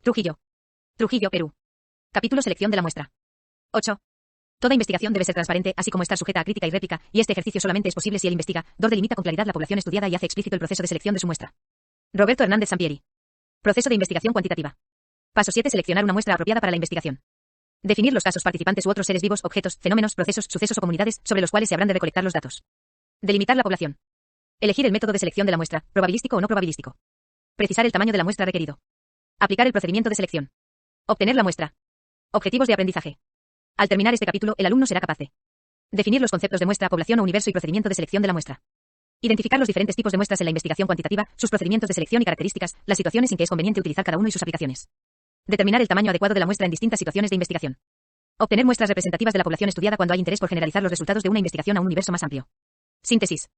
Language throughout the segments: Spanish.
Trujillo. Trujillo, Perú. Capítulo Selección de la muestra. 8. Toda investigación debe ser transparente, así como estar sujeta a crítica y réplica, y este ejercicio solamente es posible si el investigador delimita con claridad la población estudiada y hace explícito el proceso de selección de su muestra. Roberto Hernández Sampieri. Proceso de investigación cuantitativa. Paso 7. Seleccionar una muestra apropiada para la investigación. Definir los casos, participantes u otros seres vivos, objetos, fenómenos, procesos, sucesos o comunidades sobre los cuales se habrán de recolectar los datos. Delimitar la población. Elegir el método de selección de la muestra, probabilístico o no probabilístico. Precisar el tamaño de la muestra requerido. Aplicar el procedimiento de selección. Obtener la muestra. Objetivos de aprendizaje. Al terminar este capítulo, el alumno será capaz de definir los conceptos de muestra, población o universo y procedimiento de selección de la muestra. Identificar los diferentes tipos de muestras en la investigación cuantitativa, sus procedimientos de selección y características, las situaciones en que es conveniente utilizar cada uno y sus aplicaciones. Determinar el tamaño adecuado de la muestra en distintas situaciones de investigación. Obtener muestras representativas de la población estudiada cuando hay interés por generalizar los resultados de una investigación a un universo más amplio. Síntesis.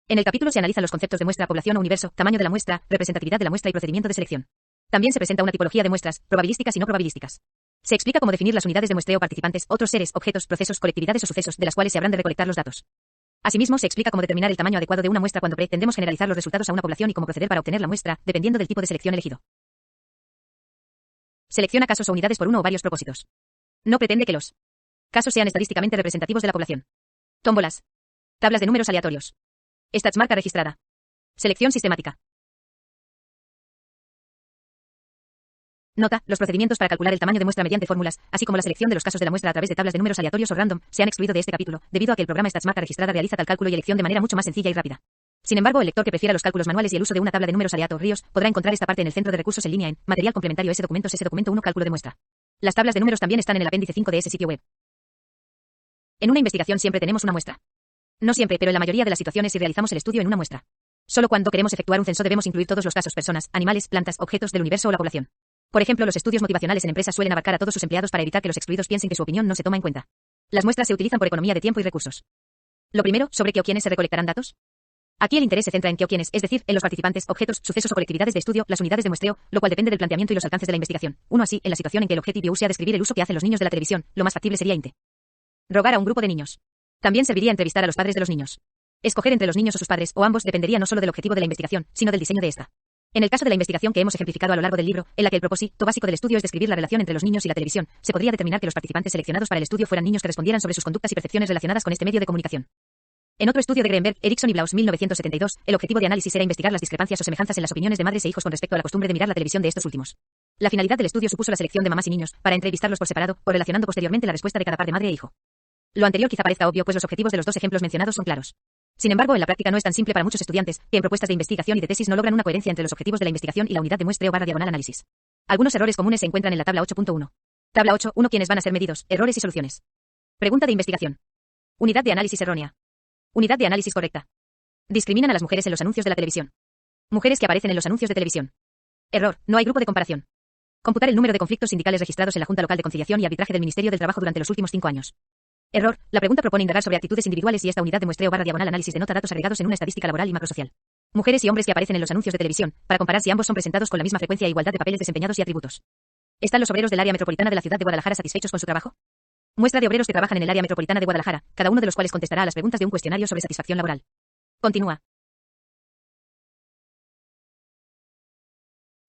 En el capítulo se analizan los conceptos de muestra, población o universo, tamaño de la muestra, representatividad de la muestra y procedimiento de selección. También se presenta una tipología de muestras, probabilísticas y no probabilísticas. Se explica cómo definir las unidades de muestreo, participantes, otros seres, objetos, procesos, colectividades o sucesos de las cuales se habrán de recolectar los datos. Asimismo, se explica cómo determinar el tamaño adecuado de una muestra cuando pretendemos generalizar los resultados a una población y cómo proceder para obtener la muestra, dependiendo del tipo de selección elegido. Selecciona casos o unidades por uno o varios propósitos. No pretende que los casos sean estadísticamente representativos de la población. Tómbolas. Tablas de números aleatorios. Stats marca registrada. Selección sistemática. Nota: los procedimientos para calcular el tamaño de muestra mediante fórmulas, así como la selección de los casos de la muestra a través de tablas de números aleatorios o random, se han excluido de este capítulo, debido a que el programa Stats marca registrada realiza tal cálculo y elección de manera mucho más sencilla y rápida. Sin embargo, el lector que prefiera los cálculos manuales y el uso de una tabla de números aleatorios, podrá encontrar esta parte en el centro de recursos en línea en Material complementario S documento 1 cálculo de muestra. Las tablas de números también están en el apéndice 5 de ese sitio web. En una investigación siempre tenemos una muestra. No siempre, pero en la mayoría de las situaciones si realizamos el estudio en una muestra. Solo cuando queremos efectuar un censo debemos incluir todos los casos, personas, animales, plantas, objetos del universo o la población. Por ejemplo, los estudios motivacionales en empresas suelen abarcar a todos sus empleados para evitar que los excluidos piensen que su opinión no se toma en cuenta. Las muestras se utilizan por economía de tiempo y recursos. Lo primero, sobre qué o quiénes se recolectarán datos. Aquí el interés se centra en qué o quiénes, es decir, en los participantes, objetos, sucesos o colectividades de estudio, las unidades de muestreo, lo cual depende del planteamiento y los alcances de la investigación. Uno así, en la situación en que el objetivo sea describir el uso que hacen los niños de la televisión, lo más factible sería interrogar a un grupo de niños. También serviría entrevistar a los padres de los niños. Escoger entre los niños o sus padres, o ambos, dependería no solo del objetivo de la investigación, sino del diseño de esta. En el caso de la investigación que hemos ejemplificado a lo largo del libro, en la que el propósito básico del estudio es describir la relación entre los niños y la televisión, se podría determinar que los participantes seleccionados para el estudio fueran niños que respondieran sobre sus conductas y percepciones relacionadas con este medio de comunicación. En otro estudio de Greenberg, Erickson y Blaus 1972, el objetivo de análisis era investigar las discrepancias o semejanzas en las opiniones de madres e hijos con respecto a la costumbre de mirar la televisión de estos últimos. La finalidad del estudio supuso la selección de mamás y niños, para entrevistarlos por separado, o relacionando posteriormente la respuesta de cada par de madre e hijo. Lo anterior quizá parezca obvio, pues los objetivos de los dos ejemplos mencionados son claros. Sin embargo, en la práctica no es tan simple para muchos estudiantes, que en propuestas de investigación y de tesis no logran una coherencia entre los objetivos de la investigación y la unidad de muestreo/análisis. Algunos errores comunes se encuentran en la tabla 8.1. Tabla 8.1 ¿Quiénes van a ser medidos? Errores y soluciones. Pregunta de investigación. Unidad de análisis errónea. Unidad de análisis correcta. Discriminan a las mujeres en los anuncios de la televisión. Mujeres que aparecen en los anuncios de televisión. Error, no hay grupo de comparación. Computar el número de conflictos sindicales registrados en la Junta Local de Conciliación y Arbitraje del Ministerio del Trabajo durante los últimos 5 años. Error, la pregunta propone indagar sobre actitudes individuales y esta unidad de muestreo/análisis denota datos agregados en una estadística laboral y macrosocial. Mujeres y hombres que aparecen en los anuncios de televisión, para comparar si ambos son presentados con la misma frecuencia e igualdad de papeles desempeñados y atributos. ¿Están los obreros del área metropolitana de la ciudad de Guadalajara satisfechos con su trabajo? Muestra de obreros que trabajan en el área metropolitana de Guadalajara, cada uno de los cuales contestará a las preguntas de un cuestionario sobre satisfacción laboral. Continúa.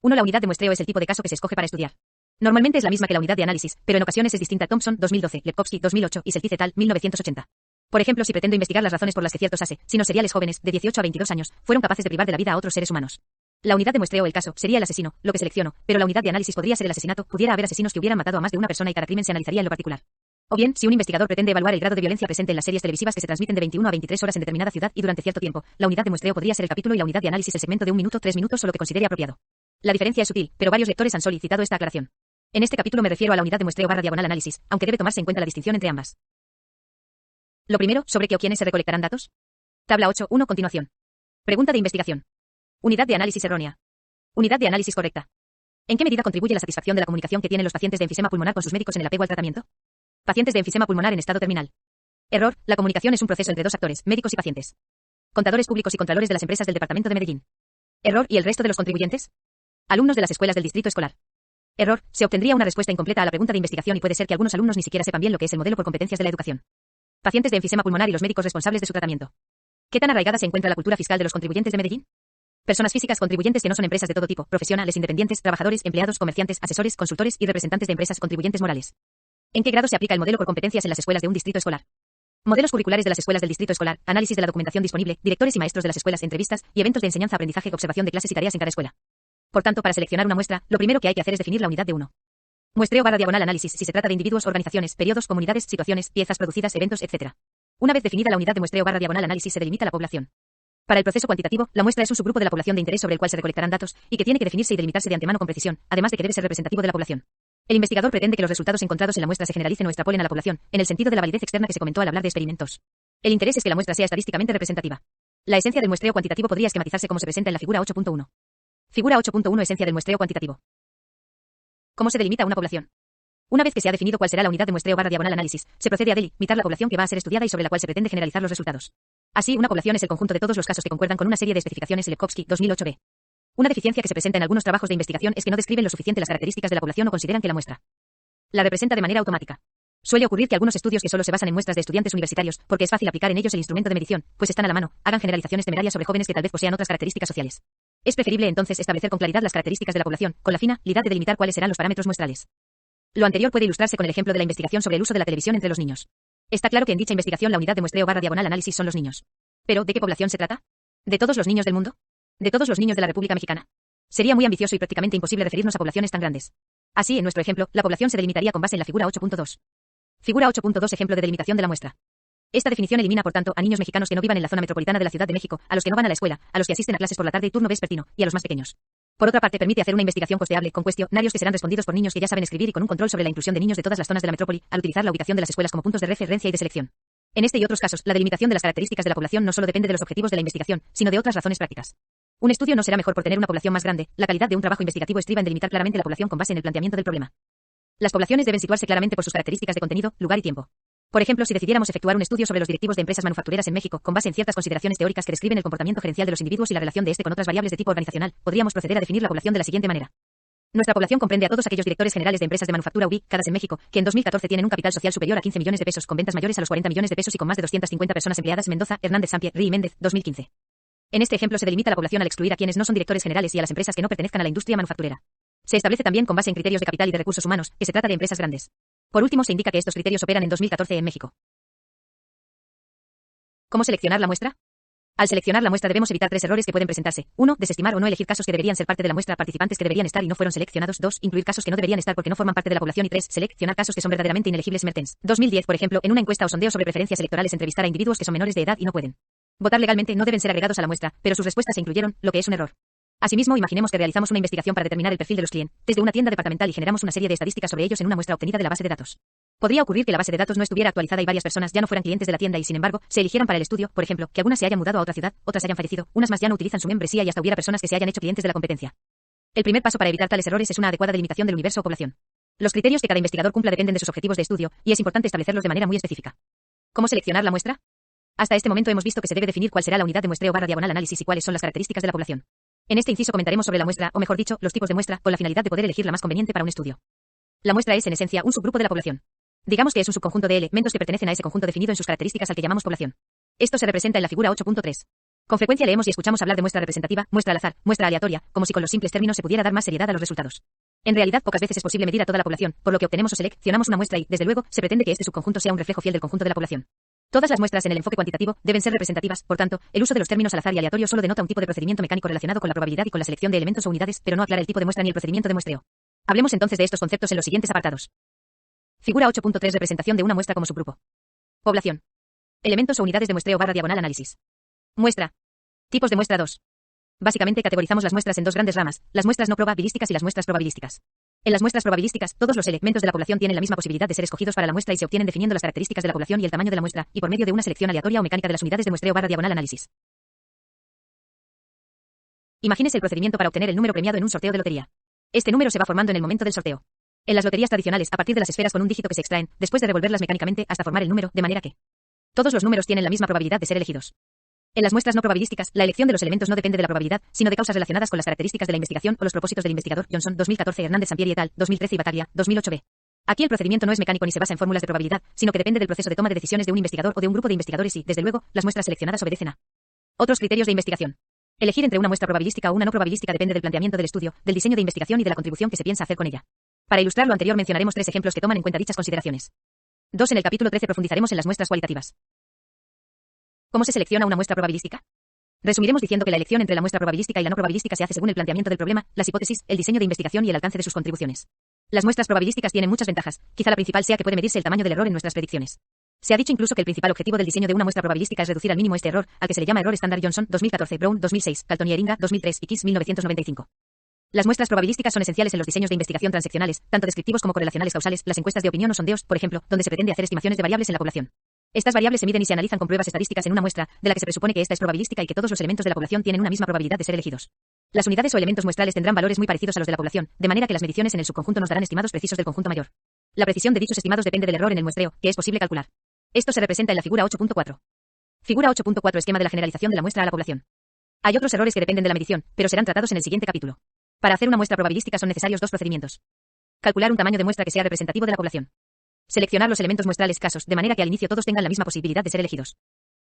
1. La unidad de muestreo es el tipo de caso que se escoge para estudiar. Normalmente es la misma que la unidad de análisis, pero en ocasiones es distinta. Thompson, 2012, Lepkowski, 2008 y Seltiz et al. 1980. Por ejemplo, si pretendo investigar las razones por las que ciertos asesinos seriales jóvenes, de 18 a 22 años, fueron capaces de privar de la vida a otros seres humanos. La unidad de muestreo, el caso, sería el asesino, lo que selecciono, pero la unidad de análisis podría ser el asesinato, pudiera haber asesinos que hubieran matado a más de una persona y cada crimen se analizaría en lo particular. O bien, si un investigador pretende evaluar el grado de violencia presente en las series televisivas que se transmiten de 21 a 23 horas en determinada ciudad y durante cierto tiempo, la unidad de muestreo podría ser el capítulo y la unidad de análisis el segmento de 1 minuto, 3 minutos o lo que considere apropiado. La diferencia es sutil, pero varios lectores han solicitado esta aclaración. En este capítulo me refiero a la unidad de muestreo/análisis, aunque debe tomarse en cuenta la distinción entre ambas. Lo primero, sobre qué o quiénes se recolectarán datos. Tabla 8.1 continuación. Pregunta de investigación. Unidad de análisis errónea. Unidad de análisis correcta. ¿En qué medida contribuye la satisfacción de la comunicación que tienen los pacientes de enfisema pulmonar con sus médicos en el apego al tratamiento? Pacientes de enfisema pulmonar en estado terminal. Error, la comunicación es un proceso entre dos actores, médicos y pacientes. Contadores públicos y contralores de las empresas del Departamento de Medellín. Error, ¿y el resto de los contribuyentes? Alumnos de las escuelas del distrito escolar. Error, se obtendría una respuesta incompleta a la pregunta de investigación y puede ser que algunos alumnos ni siquiera sepan bien lo que es el modelo por competencias de la educación. Pacientes de enfisema pulmonar y los médicos responsables de su tratamiento. ¿Qué tan arraigada se encuentra la cultura fiscal de los contribuyentes de Medellín? Personas físicas contribuyentes que no son empresas de todo tipo, profesionales independientes, trabajadores, empleados, comerciantes, asesores, consultores y representantes de empresas contribuyentes morales. ¿En qué grado se aplica el modelo por competencias en las escuelas de un distrito escolar? Modelos curriculares de las escuelas del distrito escolar, análisis de la documentación disponible, directores y maestros de las escuelas, entrevistas y eventos de enseñanza-aprendizaje, observación de clases y tareas en cada escuela. Por tanto, para seleccionar una muestra, lo primero que hay que hacer es definir la unidad de uno. Muestreo/análisis si se trata de individuos, organizaciones, periodos, comunidades, situaciones, piezas producidas, eventos, etc. Una vez definida la unidad de muestreo/análisis se delimita la población. Para el proceso cuantitativo, la muestra es un subgrupo de la población de interés sobre el cual se recolectarán datos y que tiene que definirse y delimitarse de antemano con precisión, además de que debe ser representativo de la población. El investigador pretende que los resultados encontrados en la muestra se generalicen o extrapolen a la población, en el sentido de la validez externa que se comentó al hablar de experimentos. El interés es que la muestra sea estadísticamente representativa. La esencia del muestreo cuantitativo podría esquematizarse como se presenta en la figura 8.1. Figura 8.1 Esencia del muestreo cuantitativo. ¿Cómo se delimita una población? Una vez que se ha definido cuál será la unidad de muestreo/análisis, se procede a delimitar la población que va a ser estudiada y sobre la cual se pretende generalizar los resultados. Así, una población es el conjunto de todos los casos que concuerdan con una serie de especificaciones Lepkowski, 2008b. Una deficiencia que se presenta en algunos trabajos de investigación es que no describen lo suficiente las características de la población o consideran que la muestra la representa de manera automática. Suele ocurrir que algunos estudios que solo se basan en muestras de estudiantes universitarios, porque es fácil aplicar en ellos el instrumento de medición, pues están a la mano, hagan generalizaciones temerarias sobre jóvenes que tal vez posean otras características sociales. Es preferible entonces establecer con claridad las características de la población, con la finalidad de delimitar cuáles serán los parámetros muestrales. Lo anterior puede ilustrarse con el ejemplo de la investigación sobre el uso de la televisión entre los niños. Está claro que en dicha investigación la unidad de muestreo/análisis son los niños. ¿Pero de qué población se trata? ¿De todos los niños del mundo? ¿De todos los niños de la República Mexicana? Sería muy ambicioso y prácticamente imposible referirnos a poblaciones tan grandes. Así, en nuestro ejemplo, la población se delimitaría con base en la figura 8.2. Figura 8.2 Ejemplo de delimitación de la muestra. Esta definición elimina, por tanto, a niños mexicanos que no vivan en la zona metropolitana de la Ciudad de México, a los que no van a la escuela, a los que asisten a clases por la tarde y turno vespertino, y a los más pequeños. Por otra parte, permite hacer una investigación costeable, con cuestionarios que serán respondidos por niños que ya saben escribir y con un control sobre la inclusión de niños de todas las zonas de la metrópoli, al utilizar la ubicación de las escuelas como puntos de referencia y de selección. En este y otros casos, la delimitación de las características de la población no solo depende de los objetivos de la investigación, sino de otras razones prácticas. Un estudio no será mejor por tener una población más grande, la calidad de un trabajo investigativo estriba en delimitar claramente la población con base en el planteamiento del problema. Las poblaciones deben situarse claramente por sus características de contenido, lugar y tiempo. Por ejemplo, si decidiéramos efectuar un estudio sobre los directivos de empresas manufactureras en México, con base en ciertas consideraciones teóricas que describen el comportamiento gerencial de los individuos y la relación de este con otras variables de tipo organizacional, podríamos proceder a definir la población de la siguiente manera. Nuestra población comprende a todos aquellos directores generales de empresas de manufactura ubicadas en México, que en 2014 tienen un capital social superior a 15 millones de pesos, con ventas mayores a los 40 millones de pesos y con más de 250 personas empleadas. Mendoza, Hernández Sampier, Ri y Méndez, 2015. En este ejemplo se delimita la población al excluir a quienes no son directores generales y a las empresas que no pertenezcan a la industria manufacturera. Se establece también con base en criterios de capital y de recursos humanos, que se trata de empresas grandes. Por último, se indica que estos criterios operan en 2014 en México. ¿Cómo seleccionar la muestra? Al seleccionar la muestra debemos evitar tres errores que pueden presentarse. 1. Desestimar o no elegir casos que deberían ser parte de la muestra, participantes que deberían estar y no fueron seleccionados. 2. Incluir casos que no deberían estar porque no forman parte de la población. Y 3. Seleccionar casos que son verdaderamente inelegibles. Mertens, 2010, por ejemplo, en una encuesta o sondeo sobre preferencias electorales entrevistar a individuos que son menores de edad y no pueden votar legalmente, no deben ser agregados a la muestra, pero sus respuestas se incluyeron, lo que es un error. Asimismo, imaginemos que realizamos una investigación para determinar el perfil de los clientes de una tienda departamental y generamos una serie de estadísticas sobre ellos en una muestra obtenida de la base de datos. Podría ocurrir que la base de datos no estuviera actualizada y varias personas ya no fueran clientes de la tienda y, sin embargo, se eligieran para el estudio, por ejemplo, que algunas se hayan mudado a otra ciudad, otras hayan fallecido, unas más ya no utilizan su membresía y hasta hubiera personas que se hayan hecho clientes de la competencia. El primer paso para evitar tales errores es una adecuada delimitación del universo o población. Los criterios que cada investigador cumpla dependen de sus objetivos de estudio, y es importante establecerlos de manera muy específica. ¿Cómo seleccionar la muestra? Hasta este momento hemos visto que se debe definir cuál será la unidad de muestreo/análisis y cuáles son las características de la población. En este inciso comentaremos sobre la muestra, o mejor dicho, los tipos de muestra, con la finalidad de poder elegir la más conveniente para un estudio. La muestra es, en esencia, un subgrupo de la población. Digamos que es un subconjunto de elementos que pertenecen a ese conjunto definido en sus características al que llamamos población. Esto se representa en la figura 8.3. Con frecuencia leemos y escuchamos hablar de muestra representativa, muestra al azar, muestra aleatoria, como si con los simples términos se pudiera dar más seriedad a los resultados. En realidad, pocas veces es posible medir a toda la población, por lo que obtenemos o seleccionamos una muestra y, desde luego, se pretende que este subconjunto sea un reflejo fiel del conjunto de la población. Todas las muestras en el enfoque cuantitativo deben ser representativas, por tanto, el uso de los términos al azar y aleatorio solo denota un tipo de procedimiento mecánico relacionado con la probabilidad y con la selección de elementos o unidades, pero no aclara el tipo de muestra ni el procedimiento de muestreo. Hablemos entonces de estos conceptos en los siguientes apartados. Figura 8.3 Representación de una muestra como subgrupo. Población. Elementos o unidades de muestreo/análisis. Muestra. Tipos de muestra 2. Básicamente categorizamos las muestras en dos grandes ramas, las muestras no probabilísticas y las muestras probabilísticas. En las muestras probabilísticas, todos los elementos de la población tienen la misma posibilidad de ser escogidos para la muestra y se obtienen definiendo las características de la población y el tamaño de la muestra, y por medio de una selección aleatoria o mecánica de las unidades de muestreo/análisis. Imagínese el procedimiento para obtener el número premiado en un sorteo de lotería. Este número se va formando en el momento del sorteo. En las loterías tradicionales, a partir de las esferas con un dígito que se extraen, después de revolverlas mecánicamente hasta formar el número, de manera que todos los números tienen la misma probabilidad de ser elegidos. En las muestras no probabilísticas, la elección de los elementos no depende de la probabilidad, sino de causas relacionadas con las características de la investigación o los propósitos del investigador. Johnson, 2014, Hernández Sampier y et al., 2013 y Bataglia, 2008b. Aquí el procedimiento no es mecánico ni se basa en fórmulas de probabilidad, sino que depende del proceso de toma de decisiones de un investigador o de un grupo de investigadores y, desde luego, las muestras seleccionadas obedecen a otros criterios de investigación. Elegir entre una muestra probabilística o una no probabilística depende del planteamiento del estudio, del diseño de investigación y de la contribución que se piensa hacer con ella. Para ilustrar lo anterior mencionaremos 3 ejemplos que toman en cuenta dichas consideraciones. 2. En el capítulo 13 profundizaremos en las muestras cualitativas. ¿Cómo se selecciona una muestra probabilística? Resumiremos diciendo que la elección entre la muestra probabilística y la no probabilística se hace según el planteamiento del problema, las hipótesis, el diseño de investigación y el alcance de sus contribuciones. Las muestras probabilísticas tienen muchas ventajas, quizá la principal sea que puede medirse el tamaño del error en nuestras predicciones. Se ha dicho incluso que el principal objetivo del diseño de una muestra probabilística es reducir al mínimo este error, al que se le llama error estándar. Johnson, 2014, Brown, 2006, Calton y Eringa, 2003 y Kiss, 1995. Las muestras probabilísticas son esenciales en los diseños de investigación transaccionales, tanto descriptivos como correlacionales causales, las encuestas de opinión o sondeos, por ejemplo, donde se pretende hacer estimaciones de variables en la población. Estas variables se miden y se analizan con pruebas estadísticas en una muestra, de la que se presupone que esta es probabilística y que todos los elementos de la población tienen una misma probabilidad de ser elegidos. Las unidades o elementos muestrales tendrán valores muy parecidos a los de la población, de manera que las mediciones en el subconjunto nos darán estimados precisos del conjunto mayor. La precisión de dichos estimados depende del error en el muestreo, que es posible calcular. Esto se representa en la figura 8.4. Figura 8.4 esquema de la generalización de la muestra a la población. Hay otros errores que dependen de la medición, pero serán tratados en el siguiente capítulo. Para hacer una muestra probabilística son necesarios 2 procedimientos. Calcular un tamaño de muestra que sea representativo de la población. Seleccionar los elementos muestrales casos, de manera que al inicio todos tengan la misma posibilidad de ser elegidos.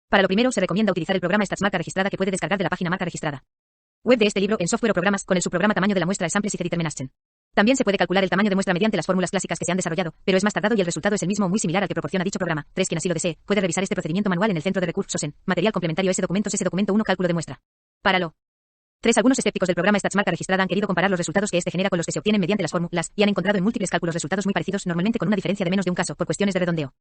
Para lo primero se recomienda utilizar el programa StatsMarca registrada que puede descargar de la página Marca registrada. Web de este libro en software o programas con el subprograma tamaño de la muestra Samples y Determination. También se puede calcular el tamaño de muestra mediante las fórmulas clásicas que se han desarrollado, pero es más tardado y el resultado es el mismo o muy similar al que proporciona dicho programa. 3. Quien así lo desee, puede revisar este procedimiento manual en el centro de recursos en Material complementario S documentos S documento 1 cálculo de muestra. Páralo. 3. Algunos escépticos del programa StatsMarca registrada han querido comparar los resultados que este genera con los que se obtienen mediante las fórmulas y han encontrado en múltiples cálculos resultados muy parecidos, normalmente con una diferencia de menos de un caso, por cuestiones de redondeo.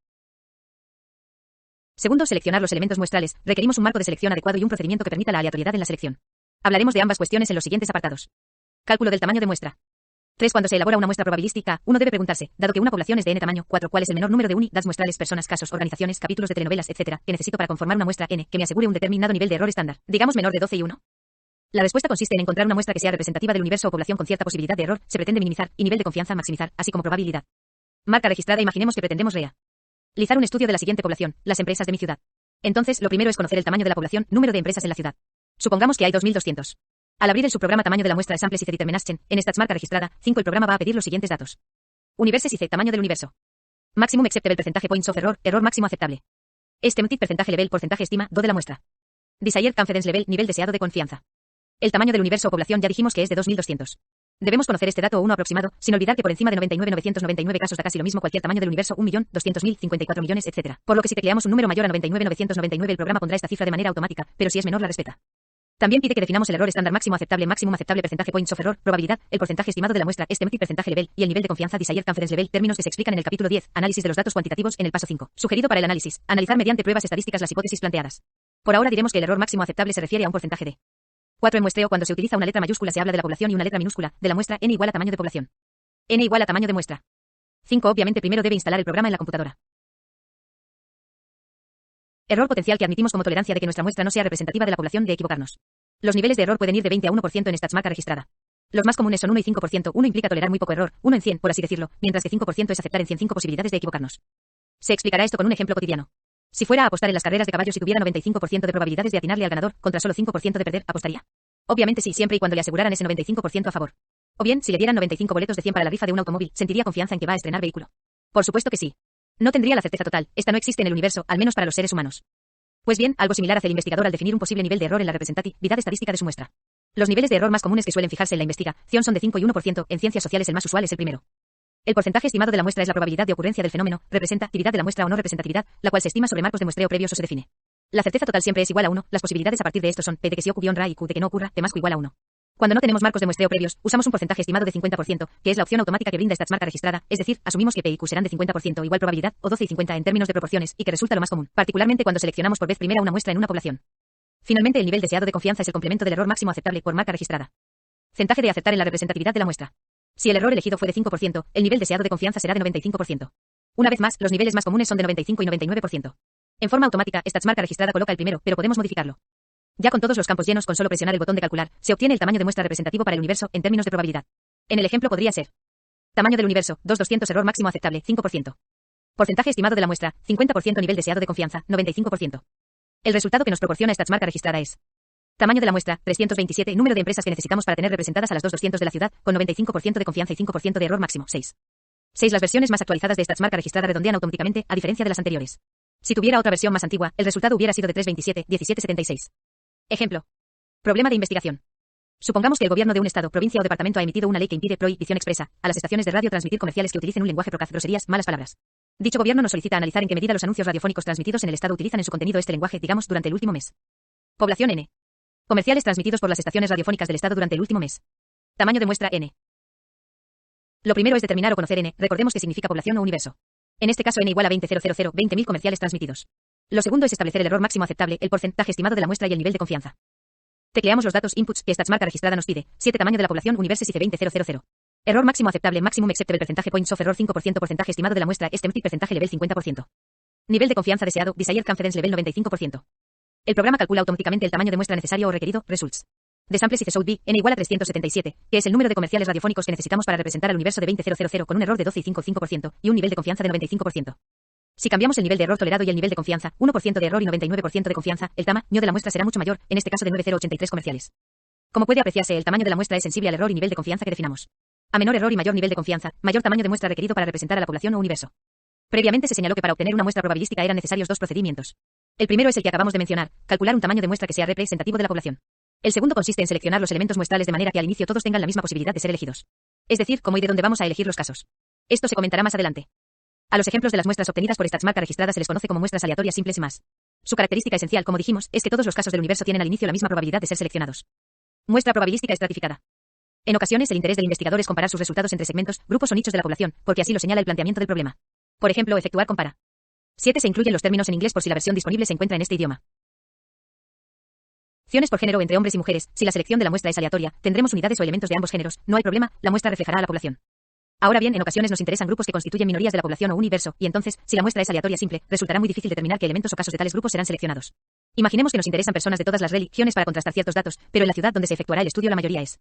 Segundo, seleccionar los elementos muestrales. Requerimos un marco de selección adecuado y un procedimiento que permita la aleatoriedad en la selección. Hablaremos de ambas cuestiones en los siguientes apartados. Cálculo del tamaño de muestra. 3. Cuando se elabora una muestra probabilística, uno debe preguntarse, dado que una población es de n tamaño, 4, ¿cuál es el menor número de unidades muestrales, personas, casos, organizaciones, capítulos de telenovelas, etcétera, que necesito para conformar una muestra n, que me asegure un determinado nivel de error estándar, digamos menor de 12 y 1? La respuesta consiste en encontrar una muestra que sea representativa del universo o población con cierta posibilidad de error, se pretende minimizar, y nivel de confianza maximizar, así como probabilidad. Marca registrada. Imaginemos que pretendemos realizar un estudio de la siguiente población, las empresas de mi ciudad. Entonces, lo primero es conocer el tamaño de la población, número de empresas en la ciudad. Supongamos que hay 2200. Al abrir el subprograma tamaño de la muestra Samples y Determination, en StatsMarca registrada, 5 el programa va a pedir los siguientes datos. Universes y C, tamaño del universo. Maximum acceptable percentaje points of error, error máximo aceptable. Estimated percentaje level, porcentaje estima, do de la muestra. Desired confidence level, nivel deseado de confianza. El tamaño del universo o población ya dijimos que es de 2200. Debemos conocer este dato o uno aproximado, sin olvidar que por encima de 99.999 casos da casi lo mismo cualquier tamaño del universo, 1.200.000, 54 millones, etc. Por lo que si tecleamos un número mayor a 99.999 el programa pondrá esta cifra de manera automática, pero si es menor la respeta. También pide que definamos el error estándar máximo aceptable, percentaje points of error, probabilidad, el porcentaje estimado de la muestra, estimated percentaje level, y el nivel de confianza desired confidence level, términos que se explican en el capítulo 10, análisis de los datos cuantitativos, en el paso 5. Sugerido para el análisis, analizar mediante pruebas estadísticas las hipótesis planteadas. Por ahora diremos que el error máximo aceptable se refiere a un porcentaje de 4. En muestreo, cuando se utiliza una letra mayúscula se habla de la población y una letra minúscula, de la muestra, n igual a tamaño de población. N igual a tamaño de muestra. 5. Obviamente primero debe instalar el programa en la computadora. Error potencial que admitimos como tolerancia de que nuestra muestra no sea representativa de la población, de equivocarnos. Los niveles de error pueden ir de 20 a 1% en StatsMarca registrada. Los más comunes son 1 y 5%, 1 implica tolerar muy poco error, 1 en 100, por así decirlo, mientras que 5% es aceptar en 105 posibilidades de equivocarnos. Se explicará esto con un ejemplo cotidiano. Si fuera a apostar en las carreras de caballos y tuviera 95% de probabilidades de atinarle al ganador, contra solo 5% de perder, ¿apostaría? Obviamente sí, siempre y cuando le aseguraran ese 95% a favor. O bien, si le dieran 95 boletos de 100 para la rifa de un automóvil, ¿sentiría confianza en que va a estrenar vehículo? Por supuesto que sí. No tendría la certeza total, esta no existe en el universo, al menos para los seres humanos. Pues bien, algo similar hace el investigador al definir un posible nivel de error en la representatividad estadística de su muestra. Los niveles de error más comunes que suelen fijarse en la investigación son de 5 y 1%, en ciencias sociales el más usual es el primero. El porcentaje estimado de la muestra es la probabilidad de ocurrencia del fenómeno, representatividad de la muestra o no representatividad, la cual se estima sobre marcos de muestreo previos o se define. La certeza total siempre es igual a 1, las posibilidades a partir de esto son P de que sí ocurra y Q de que no ocurra, P más Q igual a 1. Cuando no tenemos marcos de muestreo previos, usamos un porcentaje estimado de 50%, que es la opción automática que brinda StatsMarca registrada, es decir, asumimos que P y Q serán de 50% igual probabilidad, o 12 y 50 en términos de proporciones, y que resulta lo más común, particularmente cuando seleccionamos por vez primera una muestra en una población. Finalmente, el nivel deseado de confianza es el complemento del error máximo aceptable por marca registrada. Porcentaje de aceptar en la representatividad de la muestra. Si el error elegido fue de 5%, el nivel deseado de confianza será de 95%. Una vez más, los niveles más comunes son de 95 y 99%. En forma automática, StatsMarca registrada coloca el primero, pero podemos modificarlo. Ya con todos los campos llenos, con solo presionar el botón de calcular, se obtiene el tamaño de muestra representativo para el universo, en términos de probabilidad. En el ejemplo podría ser: tamaño del universo, 200 error máximo aceptable, 5%. Porcentaje estimado de la muestra, 50% nivel deseado de confianza, 95%. El resultado que nos proporciona StatsMarca registrada es: tamaño de la muestra, 327, número de empresas que necesitamos para tener representadas a las 200 de la ciudad, con 95% de confianza y 5% de error máximo, 6. 6. Las versiones más actualizadas de StatsMarca registrada redondean automáticamente, a diferencia de las anteriores. Si tuviera otra versión más antigua, el resultado hubiera sido de 327, 1776. Ejemplo. Problema de investigación. Supongamos que el gobierno de un estado, provincia o departamento ha emitido una ley que impide prohibición expresa a las estaciones de radio transmitir comerciales que utilicen un lenguaje procaz, groserías, malas palabras. Dicho gobierno nos solicita analizar en qué medida los anuncios radiofónicos transmitidos en el estado utilizan en su contenido este lenguaje, digamos, durante el último mes. Población N. Comerciales transmitidos por las estaciones radiofónicas del estado durante el último mes. Tamaño de muestra N. Lo primero es determinar o conocer N, recordemos que significa población o universo. En este caso N igual a 20.000 comerciales transmitidos. Lo segundo es establecer el error máximo aceptable, el porcentaje estimado de la muestra y el nivel de confianza. Tecleamos los datos inputs que StatsMarca registrada nos pide. 7 tamaño de la población universes IC 20000. Error máximo aceptable maximum acceptable percentaje points of error 5% porcentaje estimado de la muestra estimate percentaje level 50%. Nivel de confianza deseado desired confidence level 95%. El programa calcula automáticamente el tamaño de muestra necesario o requerido results. De samples if should be n igual a 377, que es el número de comerciales radiofónicos que necesitamos para representar al universo de 20000 con un error de 12,55% y un nivel de confianza de 95%. Si cambiamos el nivel de error tolerado y el nivel de confianza, 1% de error y 99% de confianza, el tamaño de la muestra será mucho mayor, en este caso de 9083 comerciales. Como puede apreciarse, el tamaño de la muestra es sensible al error y nivel de confianza que definamos. A menor error y mayor nivel de confianza, mayor tamaño de muestra requerido para representar a la población o universo. Previamente se señaló que para obtener una muestra probabilística eran necesarios dos procedimientos. El primero es el que acabamos de mencionar, calcular un tamaño de muestra que sea representativo de la población. El segundo consiste en seleccionar los elementos muestrales de manera que al inicio todos tengan la misma posibilidad de ser elegidos. Es decir, cómo y de dónde vamos a elegir los casos. Esto se comentará más adelante. A los ejemplos de las muestras obtenidas por StatsMarca registradas se les conoce como muestras aleatorias simples y más. Su característica esencial, como dijimos, es que todos los casos del universo tienen al inicio la misma probabilidad de ser seleccionados. Muestra probabilística estratificada. En ocasiones el interés del investigador es comparar sus resultados entre segmentos, grupos o nichos de la población, porque así lo señala el planteamiento del problema. Por ejemplo, efectuar compara. 7 se incluyen los términos en inglés por si la versión disponible se encuentra en este idioma. Acciones por género entre hombres y mujeres. Si la selección de la muestra es aleatoria, tendremos unidades o elementos de ambos géneros. No hay problema, la muestra reflejará a la población. Ahora bien, en ocasiones nos interesan grupos que constituyen minorías de la población o universo, y entonces, si la muestra es aleatoria simple, resultará muy difícil determinar qué elementos o casos de tales grupos serán seleccionados. Imaginemos que nos interesan personas de todas las religiones para contrastar ciertos datos, pero en la ciudad donde se efectuará el estudio la mayoría es,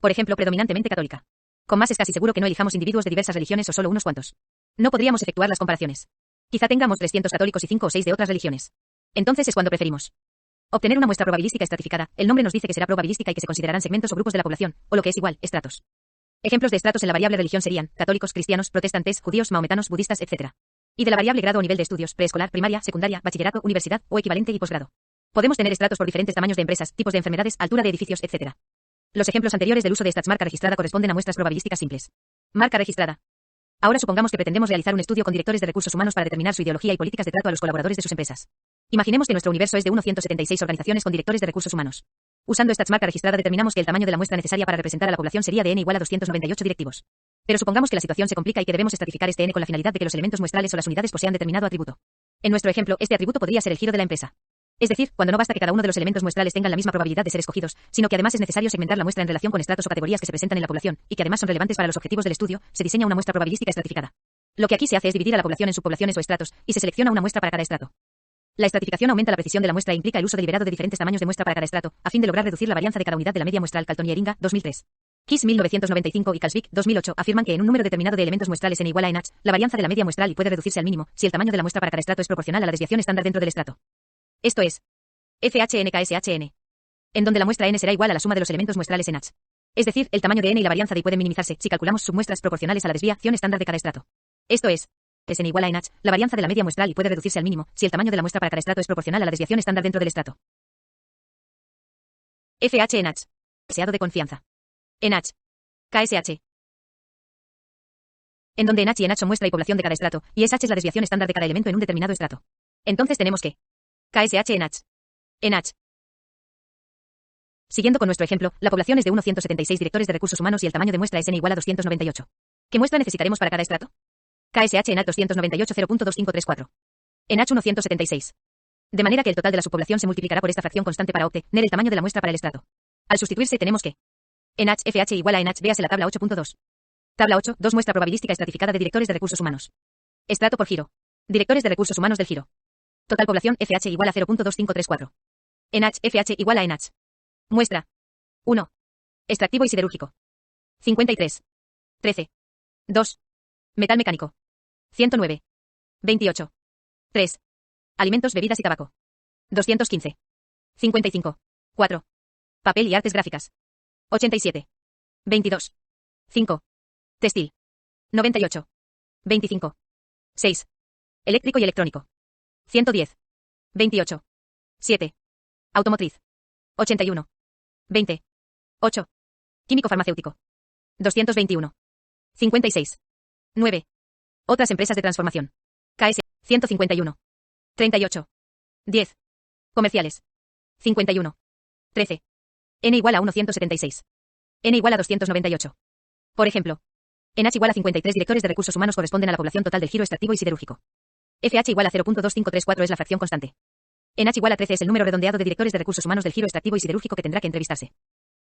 por ejemplo, predominantemente católica. Con más es casi seguro que no elijamos individuos de diversas religiones o solo unos cuantos. No podríamos efectuar las comparaciones. Quizá tengamos 300 católicos y 5 o 6 de otras religiones. Entonces es cuando preferimos obtener una muestra probabilística estratificada. El nombre nos dice que será probabilística y que se considerarán segmentos o grupos de la población, o lo que es igual, estratos. Ejemplos de estratos en la variable religión serían católicos, cristianos, protestantes, judíos, mahometanos, budistas, etc. Y de la variable grado o nivel de estudios, preescolar, primaria, secundaria, bachillerato, universidad o equivalente y posgrado. Podemos tener estratos por diferentes tamaños de empresas, tipos de enfermedades, altura de edificios, etc. Los ejemplos anteriores del uso de StatsMarca registrada corresponden a muestras probabilísticas simples. Marca registrada. Ahora supongamos que pretendemos realizar un estudio con directores de recursos humanos para determinar su ideología y políticas de trato a los colaboradores de sus empresas. Imaginemos que nuestro universo es de 176 organizaciones con directores de recursos humanos. Usando StatsMarca registrada determinamos que el tamaño de la muestra necesaria para representar a la población sería de n igual a 298 directivos. Pero supongamos que la situación se complica y que debemos estratificar este n con la finalidad de que los elementos muestrales o las unidades posean determinado atributo. En nuestro ejemplo, este atributo podría ser el giro de la empresa. Es decir, cuando no basta que cada uno de los elementos muestrales tengan la misma probabilidad de ser escogidos, sino que además es necesario segmentar la muestra en relación con estratos o categorías que se presentan en la población, y que además son relevantes para los objetivos del estudio, se diseña una muestra probabilística estratificada. Lo que aquí se hace es dividir a la población en subpoblaciones o estratos, y se selecciona una muestra para cada estrato. La estratificación aumenta la precisión de la muestra e implica el uso deliberado de diferentes tamaños de muestra para cada estrato, a fin de lograr reducir la varianza de cada unidad de la media muestral. Calton y Eringa, 2003. Kiss 1995 y Kalsvik, 2008, afirman que en un número determinado de elementos muestrales n igual a NH, la varianza de la media muestral y puede reducirse al mínimo, si el tamaño de la muestra para cada estrato es proporcional a la desviación estándar dentro del estrato. Esto es FHNKSHN, en donde la muestra n será igual a la suma de los elementos muestrales en H. Es decir, el tamaño de n y la varianza de y pueden minimizarse si calculamos submuestras proporcionales a la desviación estándar de cada estrato. Esto es n igual a NH, la varianza de la media muestral y puede reducirse al mínimo, si el tamaño de la muestra para cada estrato es proporcional a la desviación estándar dentro del estrato. FHNH. Deseado de confianza. NH. KSH. En donde NH y NH son muestra y población de cada estrato, y SH es la desviación estándar de cada elemento en un determinado estrato. Entonces tenemos que KSH NH. NH. Siguiendo con nuestro ejemplo, la población es de 176 directores de recursos humanos y el tamaño de muestra es n igual a 298. ¿Qué muestra necesitaremos para cada estrato? KSH en H 298 0.2534. En H 176. De manera que el total de la subpoblación se multiplicará por esta fracción constante para obtener el tamaño de la muestra para el estrato. Al sustituirse tenemos que NH FH igual a NH, véase la tabla 8.2. Tabla 8, 2 muestra probabilística estratificada de directores de recursos humanos. Estrato por giro. Directores de recursos humanos del giro. Total población FH igual a 0.2534. NH FH igual a NH. Muestra 1. Extractivo y siderúrgico. 53. 13. 2. Metal mecánico. 109. 28. 3. Alimentos, bebidas y tabaco. 215. 55. 4. Papel y artes gráficas. 87. 22. 5. Textil. 98. 25. 6. Eléctrico y electrónico. 110. 28. 7. Automotriz. 81. 20. 8. Químico farmacéutico. 221. 56. 9. Otras empresas de transformación. KS. 151. 38. 10. Comerciales. 51. 13. N igual a 176. N igual a 298. Por ejemplo, en H igual a 53 directores de recursos humanos corresponden a la población total del giro extractivo y siderúrgico. FH igual a 0.2534 es la fracción constante. En H igual a 13 es el número redondeado de directores de recursos humanos del giro extractivo y siderúrgico que tendrá que entrevistarse.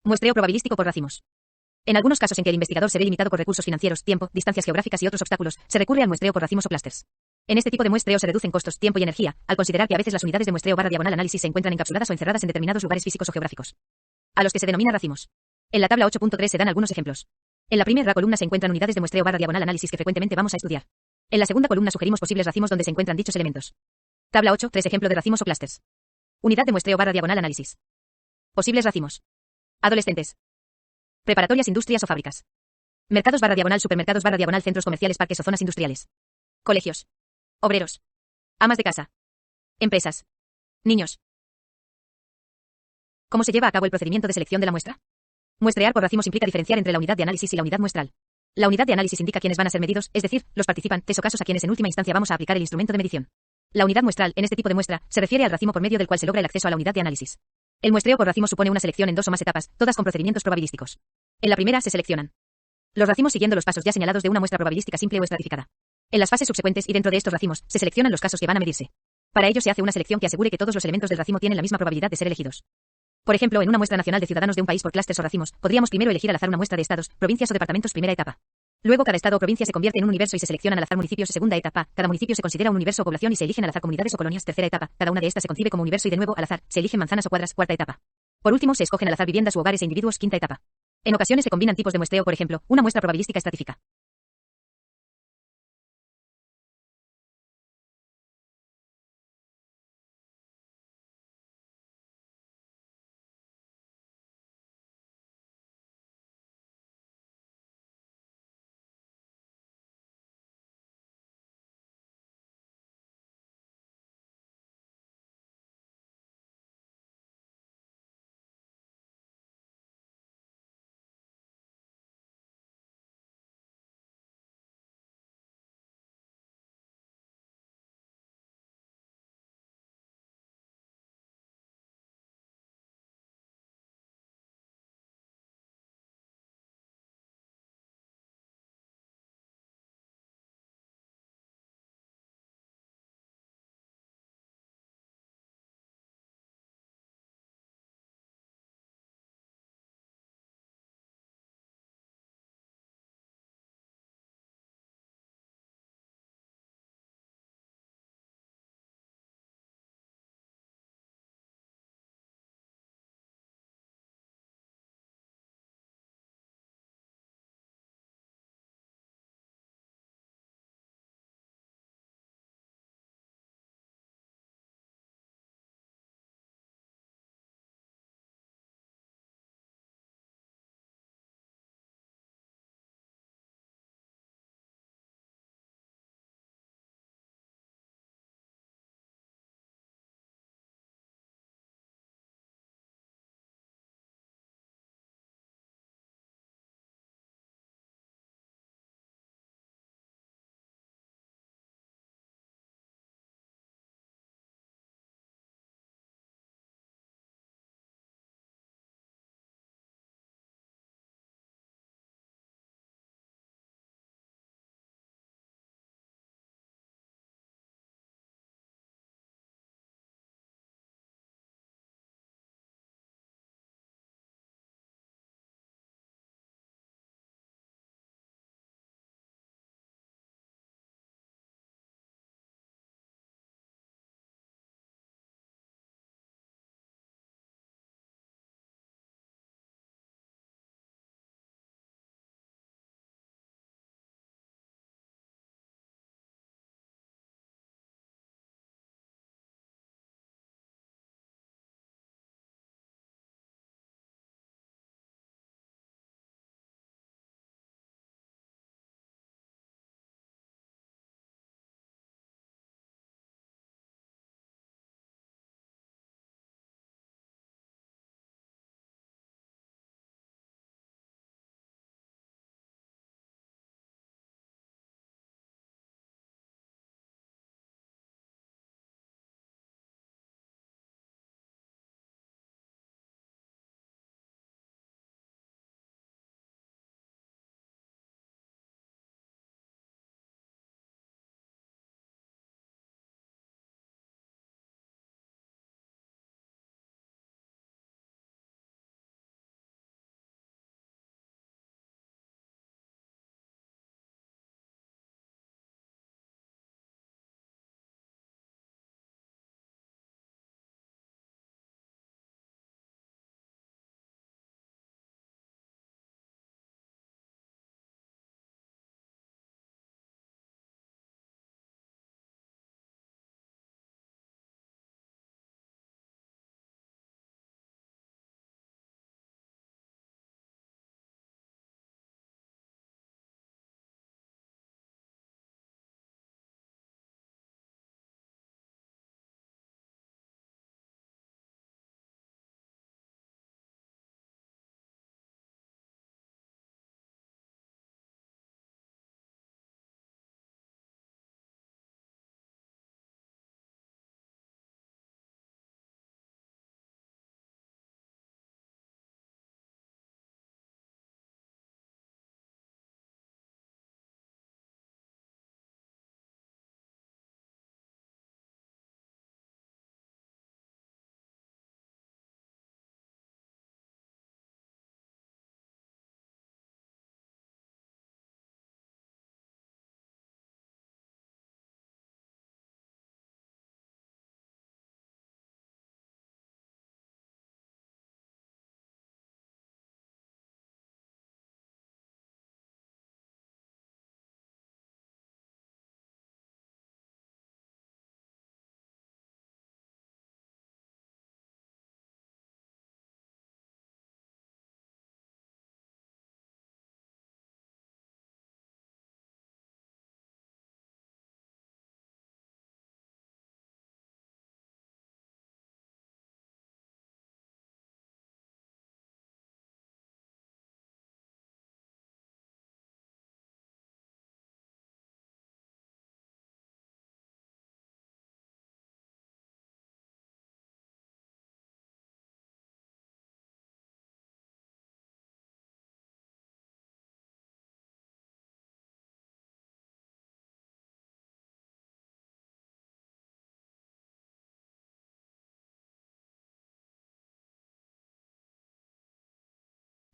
Muestreo probabilístico por racimos. En algunos casos en que el investigador se ve limitado por recursos financieros, tiempo, distancias geográficas y otros obstáculos, se recurre al muestreo por racimos o clústeres. En este tipo de muestreo se reducen costos, tiempo y energía, al considerar que a veces las unidades de muestreo / análisis se encuentran encapsuladas o encerradas en determinados lugares físicos o geográficos, a los que se denomina racimos. En la tabla 8.3 se dan algunos ejemplos. En la primera columna se encuentran unidades de muestreo / análisis que frecuentemente vamos a estudiar. En la segunda columna sugerimos posibles racimos donde se encuentran dichos elementos. Tabla 8, 3 ejemplo de racimos o clústeres. Unidad de muestreo / análisis. Posibles racimos. Adolescentes. Preparatorias, industrias o fábricas. Mercados / supermercados / centros comerciales, parques o zonas industriales. Colegios. Obreros. Amas de casa. Empresas. Niños. ¿Cómo se lleva a cabo el procedimiento de selección de la muestra? Muestrear por racimos implica diferenciar entre la unidad de análisis y la unidad muestral. La unidad de análisis indica quiénes van a ser medidos, es decir, los participantes o casos a quienes en última instancia vamos a aplicar el instrumento de medición. La unidad muestral, en este tipo de muestra, se refiere al racimo por medio del cual se logra el acceso a la unidad de análisis. El muestreo por racimos supone una selección en 2 o más etapas, todas con procedimientos probabilísticos. En la primera se seleccionan los racimos siguiendo los pasos ya señalados de una muestra probabilística simple o estratificada. En las fases subsecuentes y dentro de estos racimos, se seleccionan los casos que van a medirse. Para ello se hace una selección que asegure que todos los elementos del racimo tienen la misma probabilidad de ser elegidos. Por ejemplo, en una muestra nacional de ciudadanos de un país por clústeres o racimos, podríamos primero elegir al azar una muestra de estados, provincias o departamentos primera etapa. Luego cada estado o provincia se convierte en un universo y se seleccionan al azar municipios segunda etapa. Cada municipio se considera un universo o población y se eligen al azar comunidades o colonias tercera etapa. Cada una de estas se concibe como universo y de nuevo al azar se eligen manzanas o cuadras cuarta etapa. Por último, se escogen al azar viviendas u hogares e individuos quinta etapa. En ocasiones se combinan tipos de muestreo, por ejemplo, una muestra probabilística estratífica.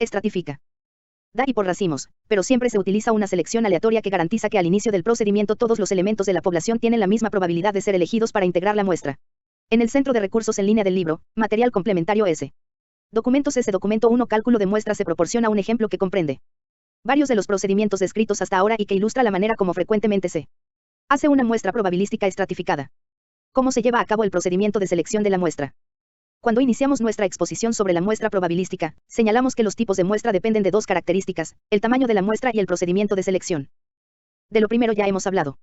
estratifica. Da y por racimos, pero siempre se utiliza una selección aleatoria que garantiza que al inicio del procedimiento todos los elementos de la población tienen la misma probabilidad de ser elegidos para integrar la muestra. En el centro de recursos en línea del libro, Material Complementario S. Documentos S. Documento 1. Cálculo de muestra. Se proporciona un ejemplo que comprende varios de los procedimientos descritos hasta ahora y que ilustra la manera como frecuentemente se hace una muestra probabilística estratificada. ¿Cómo se lleva a cabo el procedimiento de selección de la muestra? Cuando iniciamos nuestra exposición sobre la muestra probabilística, señalamos que los tipos de muestra dependen de dos características, el tamaño de la muestra y el procedimiento de selección. De lo primero ya hemos hablado.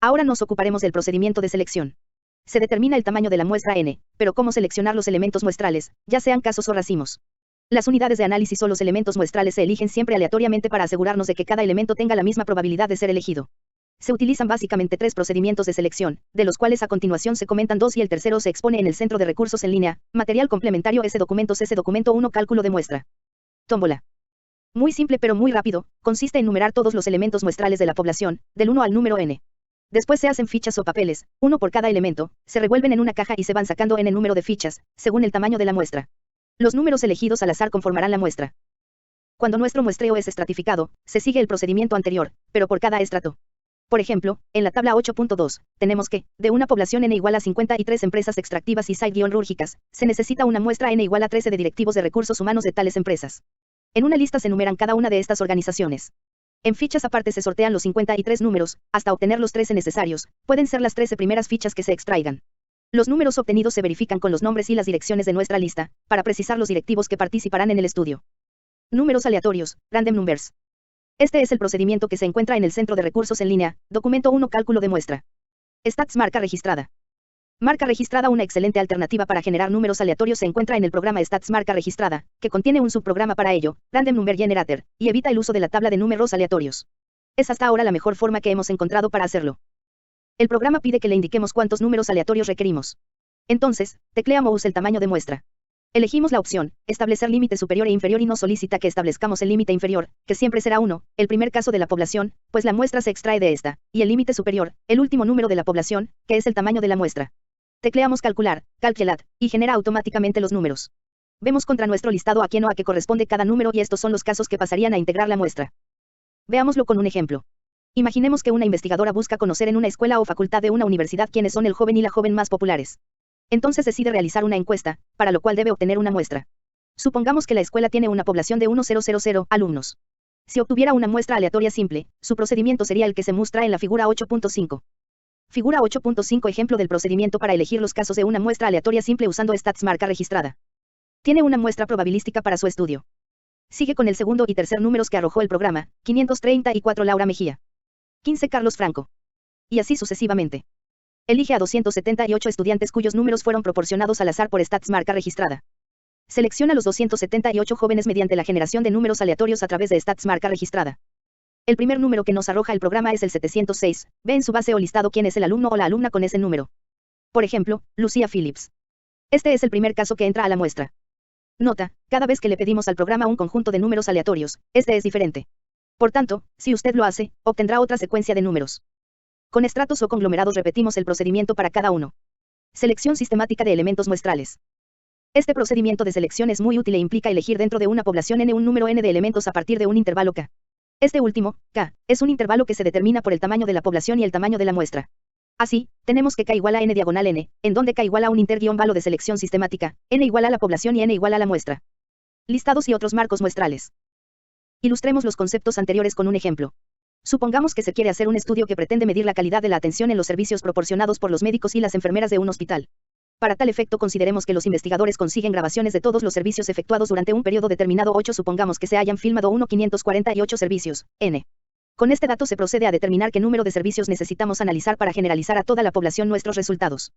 Ahora nos ocuparemos del procedimiento de selección. Se determina el tamaño de la muestra n, pero cómo seleccionar los elementos muestrales, ya sean casos o racimos. Las unidades de análisis o los elementos muestrales se eligen siempre aleatoriamente para asegurarnos de que cada elemento tenga la misma probabilidad de ser elegido. Se utilizan básicamente tres procedimientos de selección, de los cuales a continuación se comentan dos y el tercero se expone en el centro de recursos en línea, Material Complementario S. Documentos S. Documento 1. Cálculo de muestra. Tómbola. Muy simple pero muy rápido, consiste en numerar todos los elementos muestrales de la población, del 1 al número n. Después se hacen fichas o papeles, uno por cada elemento, se revuelven en una caja y se van sacando n número de fichas, según el tamaño de la muestra. Los números elegidos al azar conformarán la muestra. Cuando nuestro muestreo es estratificado, se sigue el procedimiento anterior, pero por cada estrato. Por ejemplo, en la tabla 8.2, tenemos que, de una población n igual a 53 empresas extractivas y site-rúrgicas, se necesita una muestra n igual a 13 de directivos de recursos humanos de tales empresas. En una lista se enumeran cada una de estas organizaciones. En fichas aparte se sortean los 53 números, hasta obtener los 13 necesarios, pueden ser las 13 primeras fichas que se extraigan. Los números obtenidos se verifican con los nombres y las direcciones de nuestra lista, para precisar los directivos que participarán en el estudio. Números aleatorios, random numbers. Este es el procedimiento que se encuentra en el centro de recursos en línea, documento 1. Cálculo de muestra. Stats. Marca registrada. Marca registrada. Una excelente alternativa para generar números aleatorios se encuentra en el programa Stats. Marca registrada, que contiene un subprograma para ello, Random Number Generator, y evita el uso de la tabla de números aleatorios. Es hasta ahora la mejor forma que hemos encontrado para hacerlo. El programa pide que le indiquemos cuántos números aleatorios requerimos. Entonces, tecleamos el tamaño de muestra. Elegimos la opción, establecer límite superior e inferior y nos solicita que establezcamos el límite inferior, que siempre será 1, el primer caso de la población, pues la muestra se extrae de esta, y el límite superior, el último número de la población, que es el tamaño de la muestra. Tecleamos calcular, calculate, y genera automáticamente los números. Vemos contra nuestro listado a quién o a qué corresponde cada número y estos son los casos que pasarían a integrar la muestra. Veámoslo con un ejemplo. Imaginemos que una investigadora busca conocer en una escuela o facultad de una universidad quiénes son el joven y la joven más populares. Entonces decide realizar una encuesta, para lo cual debe obtener una muestra. Supongamos que la escuela tiene una población de 1000 alumnos. Si obtuviera una muestra aleatoria simple, su procedimiento sería el que se muestra en la figura 8.5. Figura 8.5. Ejemplo del procedimiento para elegir los casos de una muestra aleatoria simple usando Stats. Marca registrada. Tiene una muestra probabilística para su estudio. Sigue con el segundo y tercer números que arrojó el programa, 534 Laura Mejía. 15 Carlos Franco. Y así sucesivamente. Elige a 278 estudiantes cuyos números fueron proporcionados al azar por Stats. Marca registrada. Selecciona los 278 jóvenes mediante la generación de números aleatorios a través de Stats. Marca registrada. El primer número que nos arroja el programa es el 706, ve en su base o listado quién es el alumno o la alumna con ese número. Por ejemplo, Lucía Phillips. Este es el primer caso que entra a la muestra. Nota, cada vez que le pedimos al programa un conjunto de números aleatorios, este es diferente. Por tanto, si usted lo hace, obtendrá otra secuencia de números. Con estratos o conglomerados repetimos el procedimiento para cada uno. Selección sistemática de elementos muestrales. Este procedimiento de selección es muy útil e implica elegir dentro de una población n un número n de elementos a partir de un intervalo k. Este último, k, es un intervalo que se determina por el tamaño de la población y el tamaño de la muestra. Así, tenemos que k igual a n diagonal n, en donde k igual a un inter-valo de selección sistemática, n igual a la población y n igual a la muestra. Listados y otros marcos muestrales. Ilustremos los conceptos anteriores con un ejemplo. Supongamos que se quiere hacer un estudio que pretende medir la calidad de la atención en los servicios proporcionados por los médicos y las enfermeras de un hospital. Para tal efecto consideremos que los investigadores consiguen grabaciones de todos los servicios efectuados durante un periodo determinado 8. Supongamos que se hayan filmado 548 servicios, n. Con este dato se procede a determinar qué número de servicios necesitamos analizar para generalizar a toda la población nuestros resultados.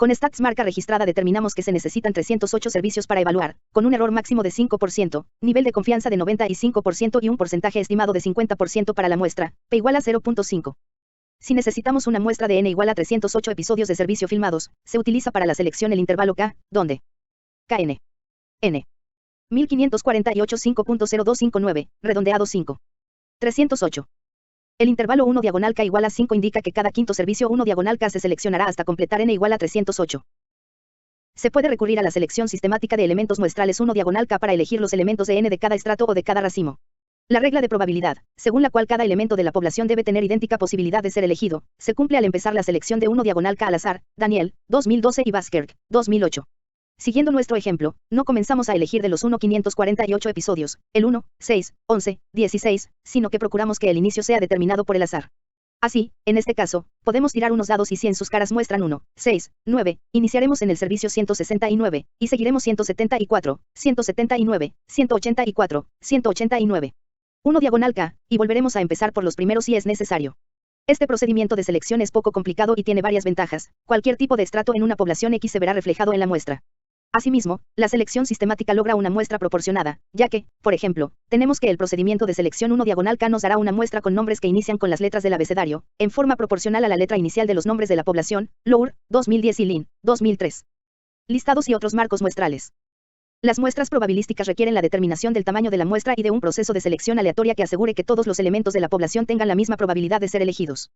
Con Stats. Marca registrada determinamos que se necesitan 308 servicios para evaluar, con un error máximo de 5%, nivel de confianza de 95% y un porcentaje estimado de 50% para la muestra, p igual a 0.5. Si necesitamos una muestra de n igual a 308 episodios de servicio filmados, se utiliza para la selección el intervalo k, donde kn. n. 1548 5.0259, redondeado 5. 308. El intervalo 1 diagonal k igual a 5 indica que cada quinto servicio 1 diagonal k se seleccionará hasta completar n igual a 308. Se puede recurrir a la selección sistemática de elementos muestrales 1/k para elegir los elementos de n de cada estrato o de cada racimo. La regla de probabilidad, según la cual cada elemento de la población debe tener idéntica posibilidad de ser elegido, se cumple al empezar la selección de 1/k al azar, Daniel, 2012 y Baskerk, 2008. Siguiendo nuestro ejemplo, no comenzamos a elegir de los 1.548 episodios, el 1, 6, 11, 16, sino que procuramos que el inicio sea determinado por el azar. Así, en este caso, podemos tirar unos dados y si en sus caras muestran 1, 6, 9, iniciaremos en el servicio 169, y seguiremos 174, 179, 184, 189. 1/k, y volveremos a empezar por los primeros si es necesario. Este procedimiento de selección es poco complicado y tiene varias ventajas. Cualquier tipo de estrato en una población X se verá reflejado en la muestra. Asimismo, la selección sistemática logra una muestra proporcionada, ya que, por ejemplo, tenemos que el procedimiento de selección 1/k nos dará una muestra con nombres que inician con las letras del abecedario, en forma proporcional a la letra inicial de los nombres de la población, Lour, 2010 y Lin, 2003. Listados y otros marcos muestrales. Las muestras probabilísticas requieren la determinación del tamaño de la muestra y de un proceso de selección aleatoria que asegure que todos los elementos de la población tengan la misma probabilidad de ser elegidos.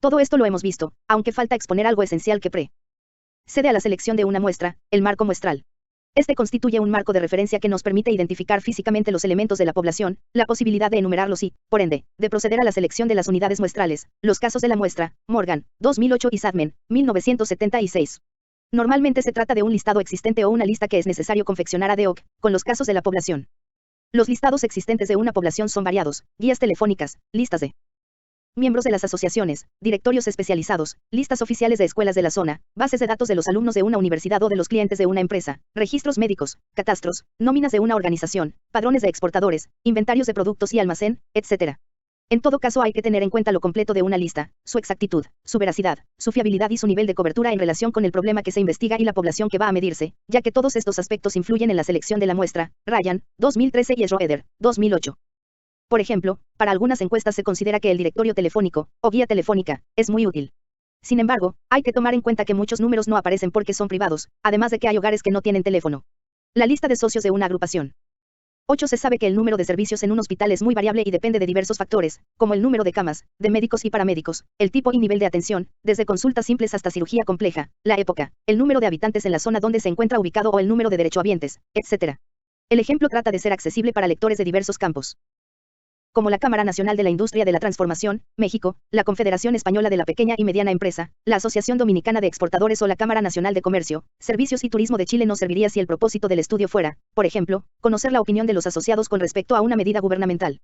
Todo esto lo hemos visto, aunque falta exponer algo esencial que precede a la selección de una muestra, el marco muestral. Este constituye un marco de referencia que nos permite identificar físicamente los elementos de la población, la posibilidad de enumerarlos y, por ende, de proceder a la selección de las unidades muestrales. Los casos de la muestra, Morgan, 2008 y Sadman, 1976. Normalmente se trata de un listado existente o una lista que es necesario confeccionar ad hoc, con los casos de la población. Los listados existentes de una población son variados: guías telefónicas, listas de miembros de las asociaciones, directorios especializados, listas oficiales de escuelas de la zona, bases de datos de los alumnos de una universidad o de los clientes de una empresa, registros médicos, catastros, nóminas de una organización, padrones de exportadores, inventarios de productos y almacén, etc. En todo caso hay que tener en cuenta lo completo de una lista, su exactitud, su veracidad, su fiabilidad y su nivel de cobertura en relación con el problema que se investiga y la población que va a medirse, ya que todos estos aspectos influyen en la selección de la muestra. Ryan, 2013 y Schroeder, 2008. Por ejemplo, para algunas encuestas se considera que el directorio telefónico, o guía telefónica, es muy útil. Sin embargo, hay que tomar en cuenta que muchos números no aparecen porque son privados, además de que hay hogares que no tienen teléfono. La lista de socios de una agrupación. 8. Se sabe que el número de servicios en un hospital es muy variable y depende de diversos factores, como el número de camas, de médicos y paramédicos, el tipo y nivel de atención, desde consultas simples hasta cirugía compleja, la época, el número de habitantes en la zona donde se encuentra ubicado o el número de derechohabientes, etc. El ejemplo trata de ser accesible para lectores de diversos campos, como la Cámara Nacional de la Industria de la Transformación, México, la Confederación Española de la Pequeña y Mediana Empresa, la Asociación Dominicana de Exportadores o la Cámara Nacional de Comercio, Servicios y Turismo de Chile. No serviría si el propósito del estudio fuera, por ejemplo, conocer la opinión de los asociados con respecto a una medida gubernamental.